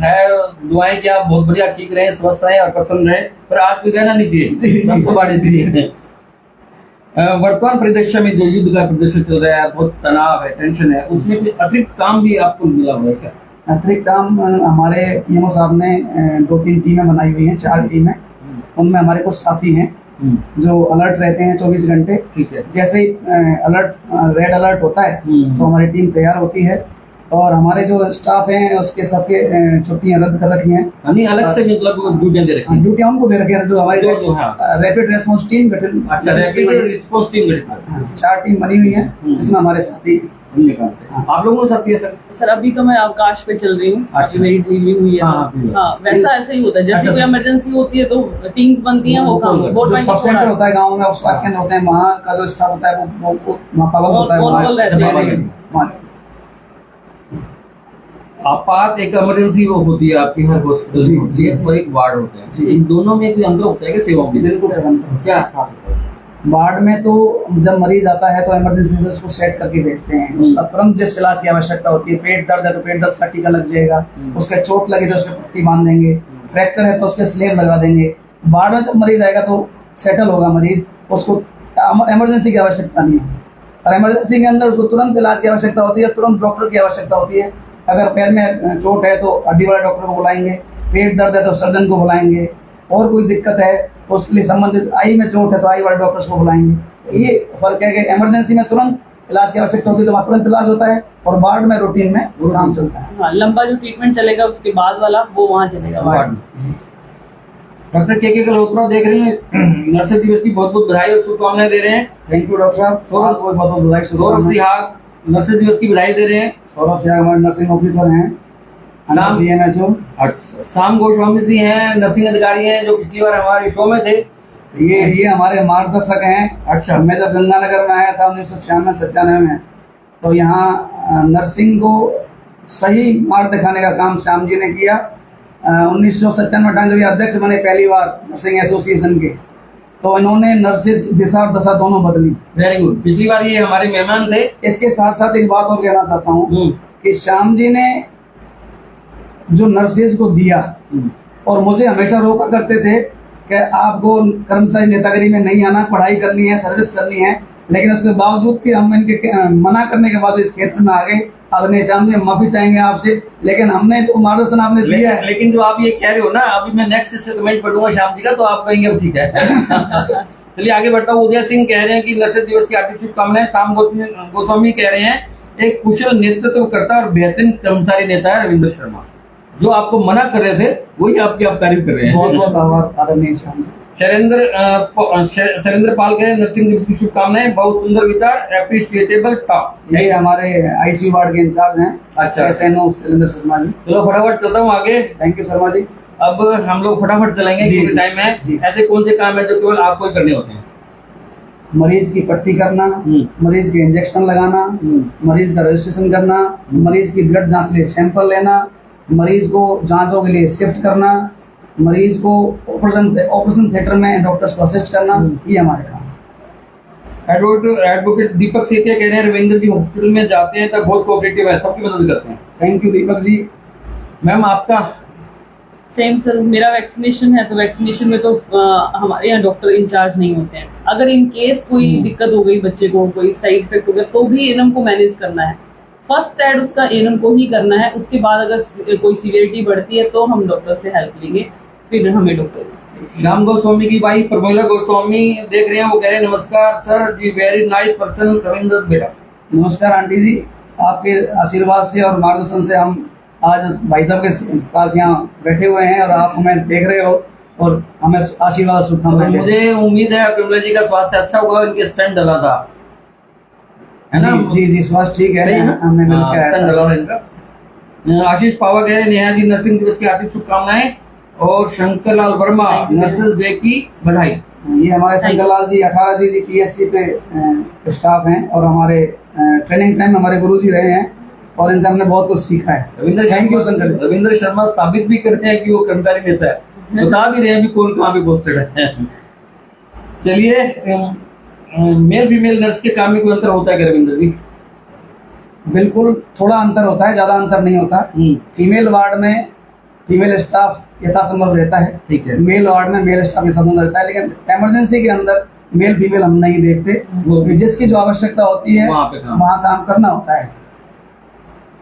है दुआएं कि आप बहुत बढ़िया ठीक रहे, स्वस्थ रहे और प्रसन्न रहे, पर आज कोई रहना नहीं चाहिए, सबको बाढ़ चाहिए। वर्तमान परिदृश्य में जो युद्ध का प्रदर्शन चल रहा है, बहुत तनाव है, टेंशन है, उसमें कोई अतिरिक्त काम भी आपको मिला हुआ है क्या? अतिरिक्त काम हमारे पीएमओ साहब ने 2-3 टीमें बनाई हुई हैं, 4 टीमें। उनमें हमारे कुछ साथी हैं जो अलर्ट रहते हैं 24 घंटे। ठीक है। जैसे ही अलर्ट रेड अलर्ट होता है तो हमारी टीम तैयार होती है और हमारे जो स्टाफ हैं उसके सबके छुट्टियां रद्द कर रखी हैं। नहीं, अलग से मतलब ड्यूटियां दे रखी हैं। ड्यूटियां उनको दे रखी है जो हमारी जो हाँ। रैपिड रेस्पॉन्स टीम गठन, अच्छा, रैपिड रिस्पॉन्स टीम गठित 4 टीम बनी हुई है जिसमें हमारे साथी हैं। आप लोगों को साथी है सर? सर अभी तो मैं अवकाश पे चल रही हूँ। अच्छा। मेरी डिलीवरी हुई है। हाँ, हाँ, वैसा ऐसा ही होता है। जैसे अच्छा, कोई इमरजेंसी होती है तो टीम्स बनती हैं, वो काम जो सब सेंटर होता है गाँव में, उस स्वास्थ्य केंद्र होते हैं, वहाँ का जो स्टाफ होता है वो वहाँ पाबंद होता है। On-call रहते हैं। वहाँ आपात एक इमरजेंसी वो होती है आपकी हर हॉस्पिटल जी, में होती है जी। और एक वार्ड होते हैं। जी। इन दोनों में कोई अंतर होता है कि सेवाओं में? बिल्कुल सर, अंतर होता है। क्या खास होता है? वार्ड में तो जब मरीज आता है तो इमरजेंसी से उसको सेट करके भेजते हैं। उसका तुरंत जिस इलाज की आवश्यकता होती है, पेट दर्द है तो पेट दर्द का टीका लग जाएगा, उसके चोट लगी तो उसके पट्टी बांध देंगे, फ्रैक्चर है तो उसके स्लेब लगा देंगे। वार्ड में जब मरीज आएगा तो सेटल होगा मरीज, उसको इमरजेंसी की आवश्यकता नहीं है। और इमरजेंसी के अंदर उसको तुरंत इलाज की आवश्यकता होती है, तुरंत डॉक्टर की आवश्यकता होती है। अगर पैर में चोट है तो हड्डी वाले डॉक्टर को बुलाएंगे, पेट दर्द है तो सर्जन को बुलाएंगे, और कोई दिक्कत है तो उसके लिए संबंधित आई में चोट है तो आई वाले डॉक्टर्स को बुलाएंगे। ये फर्क है कि इमरजेंसी में तुरंत इलाज की आवश्यकता होती है तो वहाँ तुरंत इलाज होता है, और वार्ड में रूटीन में काम चलता है। हाँ, लंबा जो ट्रीटमेंट चलेगा उसके बाद वाला वो वहाँ चलेगा वार्ड में। डॉक्टर के गल्होत्रा देख रहे हैं, नर्सेज दिवस की बहुत बहुत बधाई और शुभकामनाएं दे रहे हैं। थैंक यू डॉक्टर साहब, बहुत बहुत बधाई। सौरभ सिहाग नर्सेज दिवस की बधाई दे रहे हैं। सौरभ सिहाग हमारे नर्सिंग ऑफिसर हैं, CNHO। अच्छा, शाम गोस्वामी जी हैं, नर्सिंग अधिकारी हैं, जो पिछली बार हमारे शो में थे। ये हमारे मार्गदर्शक हैं। अच्छा। मैं जब गंगानगर में आया था 1996-97 में, तो यहाँ नर्सिंग को सही मार्ग दिखाने का काम श्याम जी ने किया। 1997 जब ये अध्यक्ष बने पहली बार नर्सिंग एसोसिएशन के, तो इन्होंने नर्सेज की दिशा और दशा दोनों बदली। Very good. पिछली बार ये हमारे मेहमान थे। इसके साथ साथ एक बात और कहना चाहता हूँ कि श्याम जी ने जो नर्सेज को दिया, और मुझे हमेशा रोका करते थे कि आपको कर्मचारी नेतागिरी में नहीं आना, पढ़ाई करनी है, सर्विस करनी है, लेकिन उसके बावजूद भी हम इनके मना करने के बाद इस क्षेत्र में आ गए। आदरणीय श्याम जी, हम माफी चाहेंगे आपसे, लेकिन हमने जो मार्गदर्शन आपने दिया है। लेकिन जो आप ये कह रहे हो ना, अभी मैं नेक्स्ट से कमेंट पढ़ूंगा श्याम जी का, तो आप कहेंगे अब ठीक है। चलिए आगे बढ़ता हूँ। उदय सिंह कह रहे हैं कि नर्सेज दिवस की हार्दिक शुभकामनाएं। शाम गोस्वामी कह रहे हैं, एक कुशल नेतृत्वकर्ता और बेहतरीन कर्मचारी नेता है रविंद्र शर्मा। जो आपको मना कर रहे थे वही आपकी आप तारीफ कर रहे हैं। बहुत बहुत आभार आदरणीय श्याम जी। शैलेंद्र पाल कह रहे हैं, नर्सिंग दिवस की शुभकामनाएं, बहुत सुंदर विचार, एप्रिशिएटेबल टॉक। ये हमारे ICU वार्ड के इंचार्ज हैं। अच्छा। SNO शैलेंद्र शर्मा जी। चलो फटाफट चलता हूँ आगे। Thank you Sharma ji. अब हम लोग फटाफट चलेंगे जी, क्योंकि जी, टाइम है। जी। ऐसे कौन से काम है जो केवल आपको ही करने होते हैं? मरीज की पट्टी करना, मरीज के इंजेक्शन लगाना, मरीज का रजिस्ट्रेशन करना, मरीज की ब्लड जांच के लिए सैंपल लेना, मरीज को जांचों के लिए शिफ्ट करना, मरीज को ऑपरेशन थिएटर में डॉक्टर्स को असिस्ट करना, ये हमारे काम। एडवोकेट दीपक सेतिया कह रहे हैं, रविंद्र जी हॉस्पिटल में जाते हैं तब बहुत कोऑपरेटिव है, सबकी मदद करते हैं। Thank you Deepak ji. Ma'am आपका? सेम सर, मेरा वैक्सीनेशन है तो वैक्सीनेशन में तो हमारे यहाँ डॉक्टर इंचार्ज नहीं होते हैं। अगर इन केस कोई दिक्कत हो गई, बच्चे को कोई साइड इफेक्ट हो गया, तो भी एनएम को मैनेज करना है। फर्स्ट एड उसका एनएम को ही करना है। उसके बाद अगर कोई सीवियरिटी बढ़ती है तो हम डॉक्टर से हेल्प लेंगे, फिर हमें डॉक्टर। श्याम गोस्वामी की भाई प्रमोला गोस्वामी देख रहे हैं, वो कह रहे हैं, नमस्कार सर जी, वेरी नाइस पर्सन रविंद्र बेटा। नमस्कार आंटी जी, आपके आशीर्वाद से और मार्गदर्शन से हम आज भाई साहब के पास यहाँ बैठे हुए हैं और आप हमें देख रहे हो और हमें आशीर्वाद शुभकामनाएं। मुझे उम्मीद है प्रमोला जी का स्वास्थ्य अच्छा होगा, इनके स्टंट डला था, है ना? जी स्वास्थ्य ठीक है, सही है ना? हमने मिलकर स्टंट डला था इनका। आशीष पावा कह रहे हैं, नेहा जी नर्सिंग दिवस की हार्दिक शुभकामनाएं, और शंकर लाल वर्मा नर्सेज डे की बधाई। ये हमारे शंकर लाल जी 18 जी PSC पे स्टाफ हैं और हमारे ट्रेनिंग टाइम में हमारे गुरु जी रहे हैं और इनसे हमने बहुत कुछ सीखा है। Thank you Shankar. रविंद्र शर्मा साबित भी करते हैं कि वो कर्मचारी नेता है, बता भी रहे हैं भी कौन कहाँ पे पोस्टेड है। चलिए, मेल फीमेल नर्स के काम में कोई अंतर होता है क्या रविंद्र जी? बिल्कुल थोड़ा अंतर होता है, ज्यादा अंतर नहीं होता। फीमेल वार्ड में फीमेल स्टाफ यथासंभव रहता है, ठीक है। मेल वार्ड में मेल स्टाफ यथासंभव रहता है, लेकिन इमरजेंसी के अंदर मेल फीमेल हम नहीं देखते। जिसकी जो आवश्यकता होती है वहाँ काम करना होता है।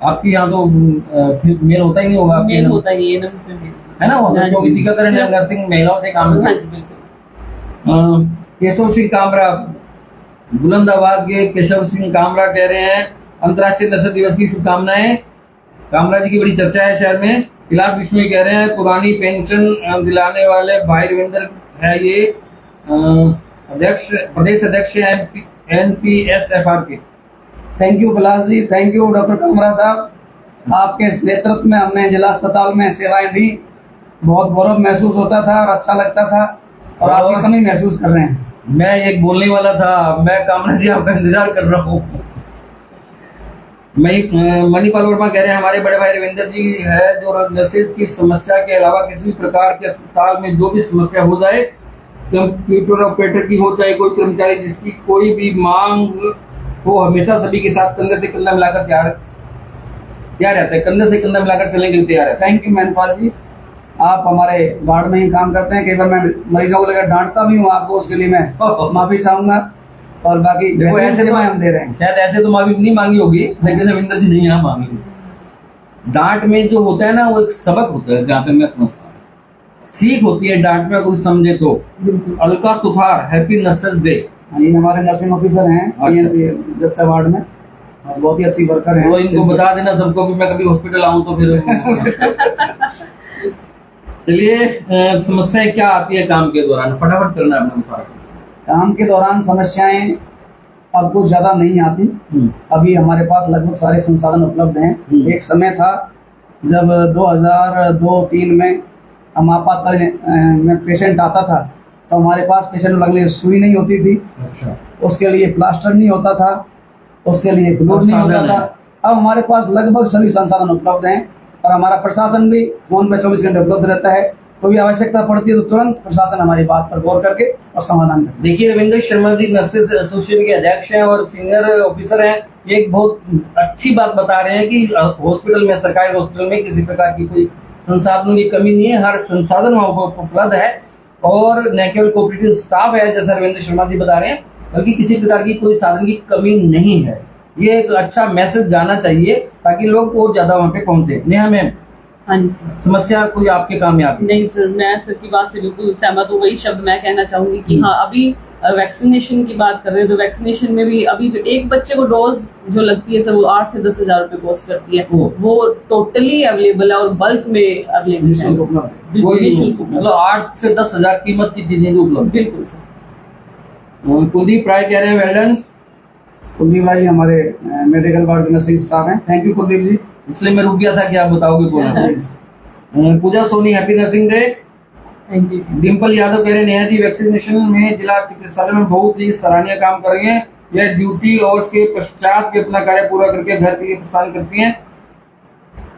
आपकी यहाँ तो मेल होता ही नहीं होगा? मेल होता ही है ना, क्योंकि टीकाकरण नर्सिंग महिलाओं से काम है। केशव सिंह कामरा, बुलंद आवाज के केशव सिंह कामरा कह रहे हैं, अंतर्राष्ट्रीय नर्स दिवस की शुभकामनाएं। कामरा जी की बड़ी चर्चा है शहर में। कैलाश विश्नोई कह रहे हैं पुरानी पेंशन दिलाने वाले भाई रविंदर है ये अध्यक्ष, प्रदेश अध्यक्ष है NPSFR के। Thank you Kailash ji, thank you doctor Kamra साहब। आपके इस नेतृत्व में हमने जिला अस्पताल में सेवाएं दी, बहुत गौरव महसूस होता था और अच्छा लगता था, और आपकी कमी महसूस कर रहे हैं। मैं एक बोलने वाला था, मैं कामरा जी आपका इंतजार कर रहा हूँ। मणिपाल वर्मा कह रहे हैं हमारे बड़े भाई रविंदर जी है जो नशे की समस्या के अलावा किसी भी प्रकार के अस्पताल में जो भी समस्या हो जाए, कंप्यूटर ऑपरेटर की हो चाहे कोई कर्मचारी जिसकी कोई भी मांग हो, हमेशा सभी के साथ कंधे से कंधा मिलाकर तैयार रहता है, कंधे से कंधा मिलाकर चलने के लिए तैयार है। थैंक यू मणिपाल जी, आप हमारे वार्ड में ही काम करते हैं। कई बार मैं मरीजों को लेकर डांटता भी हूँ आपको, उसके लिए मैं माफी चाहूंगा। और बाकी देखो ऐसे सेवाएं हम दे रहे हैं। शायद ऐसे तो माफी नहीं मांगी होगी, लेकिन रविंदर जी नहीं यहाँ मांगी। डांट में जो होता है ना वो एक सबक होता है, जहाँ पे मैं समझता हूँ सीख होती है डांट में, कोई समझे तो। Alka Suthar happy nurses day. ये हमारे नर्सिंग ऑफिसर हैं जच्चा वार्ड में, और बहुत ही अच्छी वर्कर हैं। तो इनको बता देना सबको भी, मैं कभी हॉस्पिटल आऊं तो फिर चलिए समस्याएं क्या आती है काम के दौरान, फटाफट करना है अपना सारा काम के दौरान समस्याएं अब कुछ ज्यादा नहीं आती। अभी हमारे पास लगभग सारे संसाधन उपलब्ध हैं। एक समय था जब 2002-03 में हम आपातकालीन में पेशेंट आता था तो हमारे पास पेशेंट लगने की सुई नहीं होती थी। अच्छा। उसके लिए प्लास्टर नहीं होता था, उसके लिए ग्लूव नहीं होता था। अब हमारे पास लगभग सभी संसाधन उपलब्ध हैं और हमारा प्रशासन भी फोन पे 24 घंटे उपलब्ध रहता है। कोई आवश्यकता पड़ती है तो तुरंत प्रशासन हमारी बात पर गौर करके और समाधान करता है। देखिए रविंद्र शर्मा जी नर्सेस एसोसिएशन के अध्यक्ष हैं और सीनियर ऑफिसर हैं। ये एक बहुत अच्छी बात बता रहे हैं कि हॉस्पिटल में, सरकारी हॉस्पिटल में किसी प्रकार की कोई संसाधनों की कमी नहीं है, हर संसाधन वहाँ उपलब्ध है और न केवल कोऑपरेटिव स्टाफ है जैसा रविंद्र शर्मा जी बता रहे हैं, बल्कि किसी प्रकार की कोई साधन की कमी नहीं है। ये एक अच्छा मैसेज जाना चाहिए ताकि लोग और ज्यादा वहाँ पे पहुंचे। नेहा मैम, हाँ जी सर। समस्या कोई आपके काम में आती? नहीं सर, मैं सर की बात से बिल्कुल सहमत हूँ। वही शब्द मैं कहना चाहूंगी कि हाँ, अभी वैक्सीनेशन की बात कर रहे हैं तो वैक्सीनेशन में भी अभी जो एक बच्चे को डोज जो लगती है सर वो 8 से 10 हजार रुपए कॉस्ट करती है। वो टोटली अवेलेबल है और बल्क में अवेलेबल है, मतलब 8 से 10 हजार कीमत की चीजें जो उपलब्ध। बिल्कुल सर। कुलदीप राय कह रहे हैं वेल्डन। कुलदीप भाई हमारे मेडिकल वार्ड के नर्सिंग स्टाफ हैं। थैंक यू कुलदीप जी, इसलिए मैं रुक गया था कि आप बताओगे कौन। Pooja Soni happy nursing day. Thank you. Dimple Yadav कह रहे हैं नेहा जी वैक्सीनेशन में जिला चिकित्सालय में बहुत ही सराहनीय काम कर रही हैं। यह ड्यूटी और उसके पश्चात भी अपना कार्य पूरा करके घर के लिए प्रस्थान करती हैं।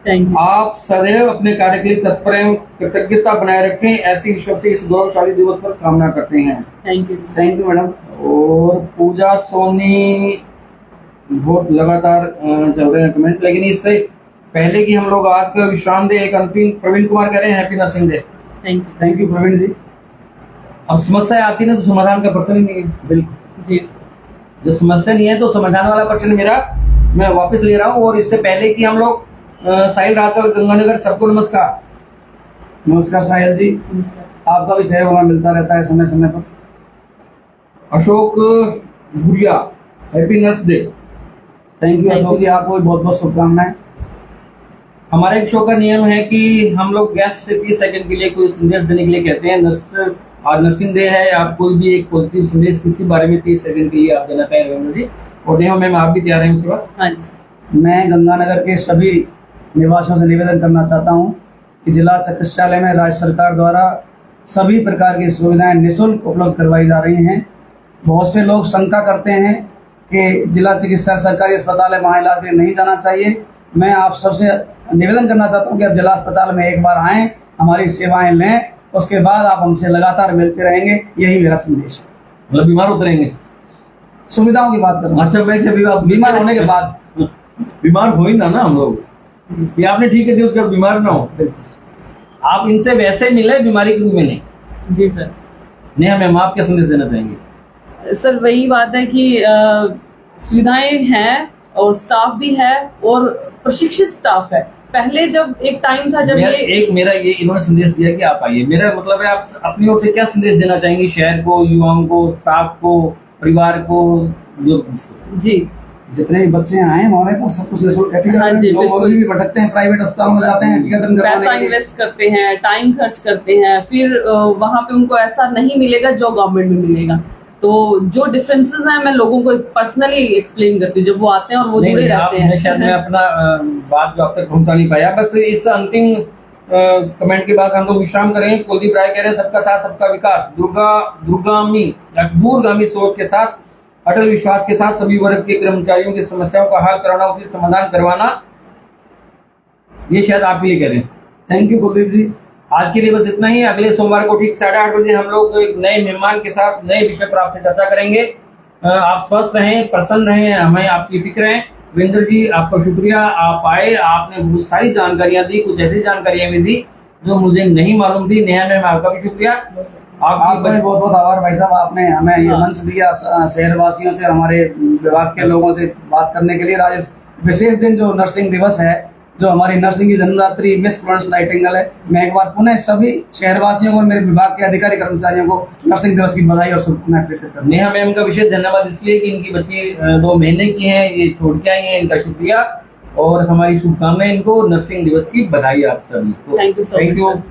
Thank you. आप सदैव अपने कार्य के लिए तत्पर एवं कृतज्ञता बनाए रखें, ऐसी ईश्वर से इस गौरवशाली दिवस पर कामना करते हैं। Thank you. Thank you madam. और पूजा सोनी बहुत लगातार चल रहे हैं कमेंट, लेकिन इससे पहले कि हम लोग आज का विश्राम दे, एक अंतिम प्रवीण कुमार कह रहे हैं happy nursing day. Thank you Praveen ji. अब समस्या आती है ना तो समाधान का प्रश्न ही नहीं है। बिल्कुल जी। जो समस्या नहीं है तो समाधान वाला प्रश्न मेरा मैं वापस ले रहा हूँ। और इससे पहले कि हम लोग साहिल राठौर गंगानगर, सबको नमस्कार। नमस्कार साहिल जी, आपका भी सहयोग हमें मिलता रहता है समय समय पर। Ashok Bhuria happy nurse day. Thank you Ashok ji, आपको भी बहुत बहुत शुभकामनाएं। हमारे एक शो का नियम है कि हम लोग गेस्ट से 30 सेकंड के लिए कोई संदेश देने के लिए कहते हैं। आज नर्सिंग डे है, आप कोई भी एक पॉजिटिव संदेश किसी बारे में 30 सेकंड के लिए आप देना चाहें रविंद्र जी। और नेहा मैम आप भी तैयार हैं उसके बाद? हाँ जी। मैं गंगानगर के सभी निवासियों से निवेदन करना चाहता हूं कि जिला चिकित्सालय में राज्य सरकार द्वारा सभी प्रकार की सुविधाएं निःशुल्क उपलब्ध करवाई जा रही हैं। बहुत से लोग शंका करते हैं कि जिला चिकित्सा सरकारी अस्पताल है वहाँ इलाज के लिए नहीं जाना चाहिए। मैं आप सबसे निवेदन करना चाहता हूँ कि आप जिला अस्पताल में एक बार आएं, हमारी सेवाएं लें, उसके बाद आप हमसे लगातार मिलते रहेंगे। यही मेरा संदेश है। मतलब बीमार उतरेंगे, सुविधाओं की बात करूँ। अच्छा, मैं बीमार होने के बाद बीमार हो ही ना हम लोग, ये आपने ठीक है दी, उसके बाद बीमार ना हो। आप इनसे वैसे मिले, बीमारी के रूप में नहीं। जी सर। नेहा मैम आप क्या संदेश देना चाहेंगे? सर वही बात है कि सुविधाएं हैं और स्टाफ भी है और प्रशिक्षित स्टाफ है। पहले जब एक टाइम था जब मेरा ये इन्होंने संदेश दिया कि आप आइए, मेरा मतलब है आप अपनी ओर से क्या संदेश देना चाहेंगे शहर को, युवाओं को, स्टाफ को, परिवार को? जो जी जितने भी बच्चे आए हैं हमारे पास सब कुछ निःशुल्क है। हाँ जी, लोग बिल्कुल। और भी भटकते हैं, प्राइवेट अस्पतालों में जाते हैं टीकाकरण करवाने पैसा के लिए। इन्वेस्ट करते हैं, टाइम खर्च करते हैं, फिर वहां पे उनको ऐसा नहीं मिलेगा जो गवर्नमेंट में मिलेगा। तो जो डिफरेंसेस हैं मैं लोगों को पर्सनली एक्सप्लेन करती हूँ जब वो आते हैं और वो नहीं जुड़े नहीं, रहते आपने शायद मैं हैं। अपना बात जो आप तक पहुंचा नहीं पाया। बस इस अंतिम कमेंट के बाद हम लोग विश्राम करेंगे। कुलदीप राय कह रहे हैं सबका साथ सबका विकास, दूरगामी सोच के साथ, अटल विश्वास के साथ सभी वर्ग के कर्मचारियों की समस्याओं का हल कराना, उचित समाधान करवाना। ये शायद आप ही कह रहे हैं। थैंक यू कुलदीप जी। आज के लिए बस इतना ही। अगले सोमवार को ठीक 8:30 बजे हम लोग एक नए मेहमान के साथ नए विषय पर आपसे चर्चा करेंगे। आप स्वस्थ रहें, प्रसन्न रहें, हमें आपकी फिक्र है। वीरेंद्र जी आपका शुक्रिया, आप आए, आपने बहुत सारी जानकारियां दी, कुछ ऐसी जानकारियां भी दी जो मुझे नहीं मालूम थी। नेहा मैम आपका भी शुक्रिया। आपका भी बहुत बहुत आभार भाई साहब, आपने हमें ये मंच दिया शहरवासियों से, हमारे विभाग के लोगों से बात करने के लिए। आज इस विशेष दिन जो नर्सिंग दिवस है, जो हमारी नर्सिंग की जन्मदात्री मिस फ्लोरेंस नाइटिंगेल है, मैं एक बार पुनः सभी शहरवासियों को और मेरे विभाग के अधिकारी कर्मचारियों को नर्सिंग दिवस की बधाई और शुभकामनाएं प्रेषित करता हूं। नेहा मैम का विशेष धन्यवाद इसलिए कि इनकी बच्ची 2 महीने की हैं, ये छोड़ के आई हैं, इनका शुक्रिया और हमारी शुभकामनाएं इनको। नर्सिंग दिवस की बधाई आप सभी को। Thank you so much.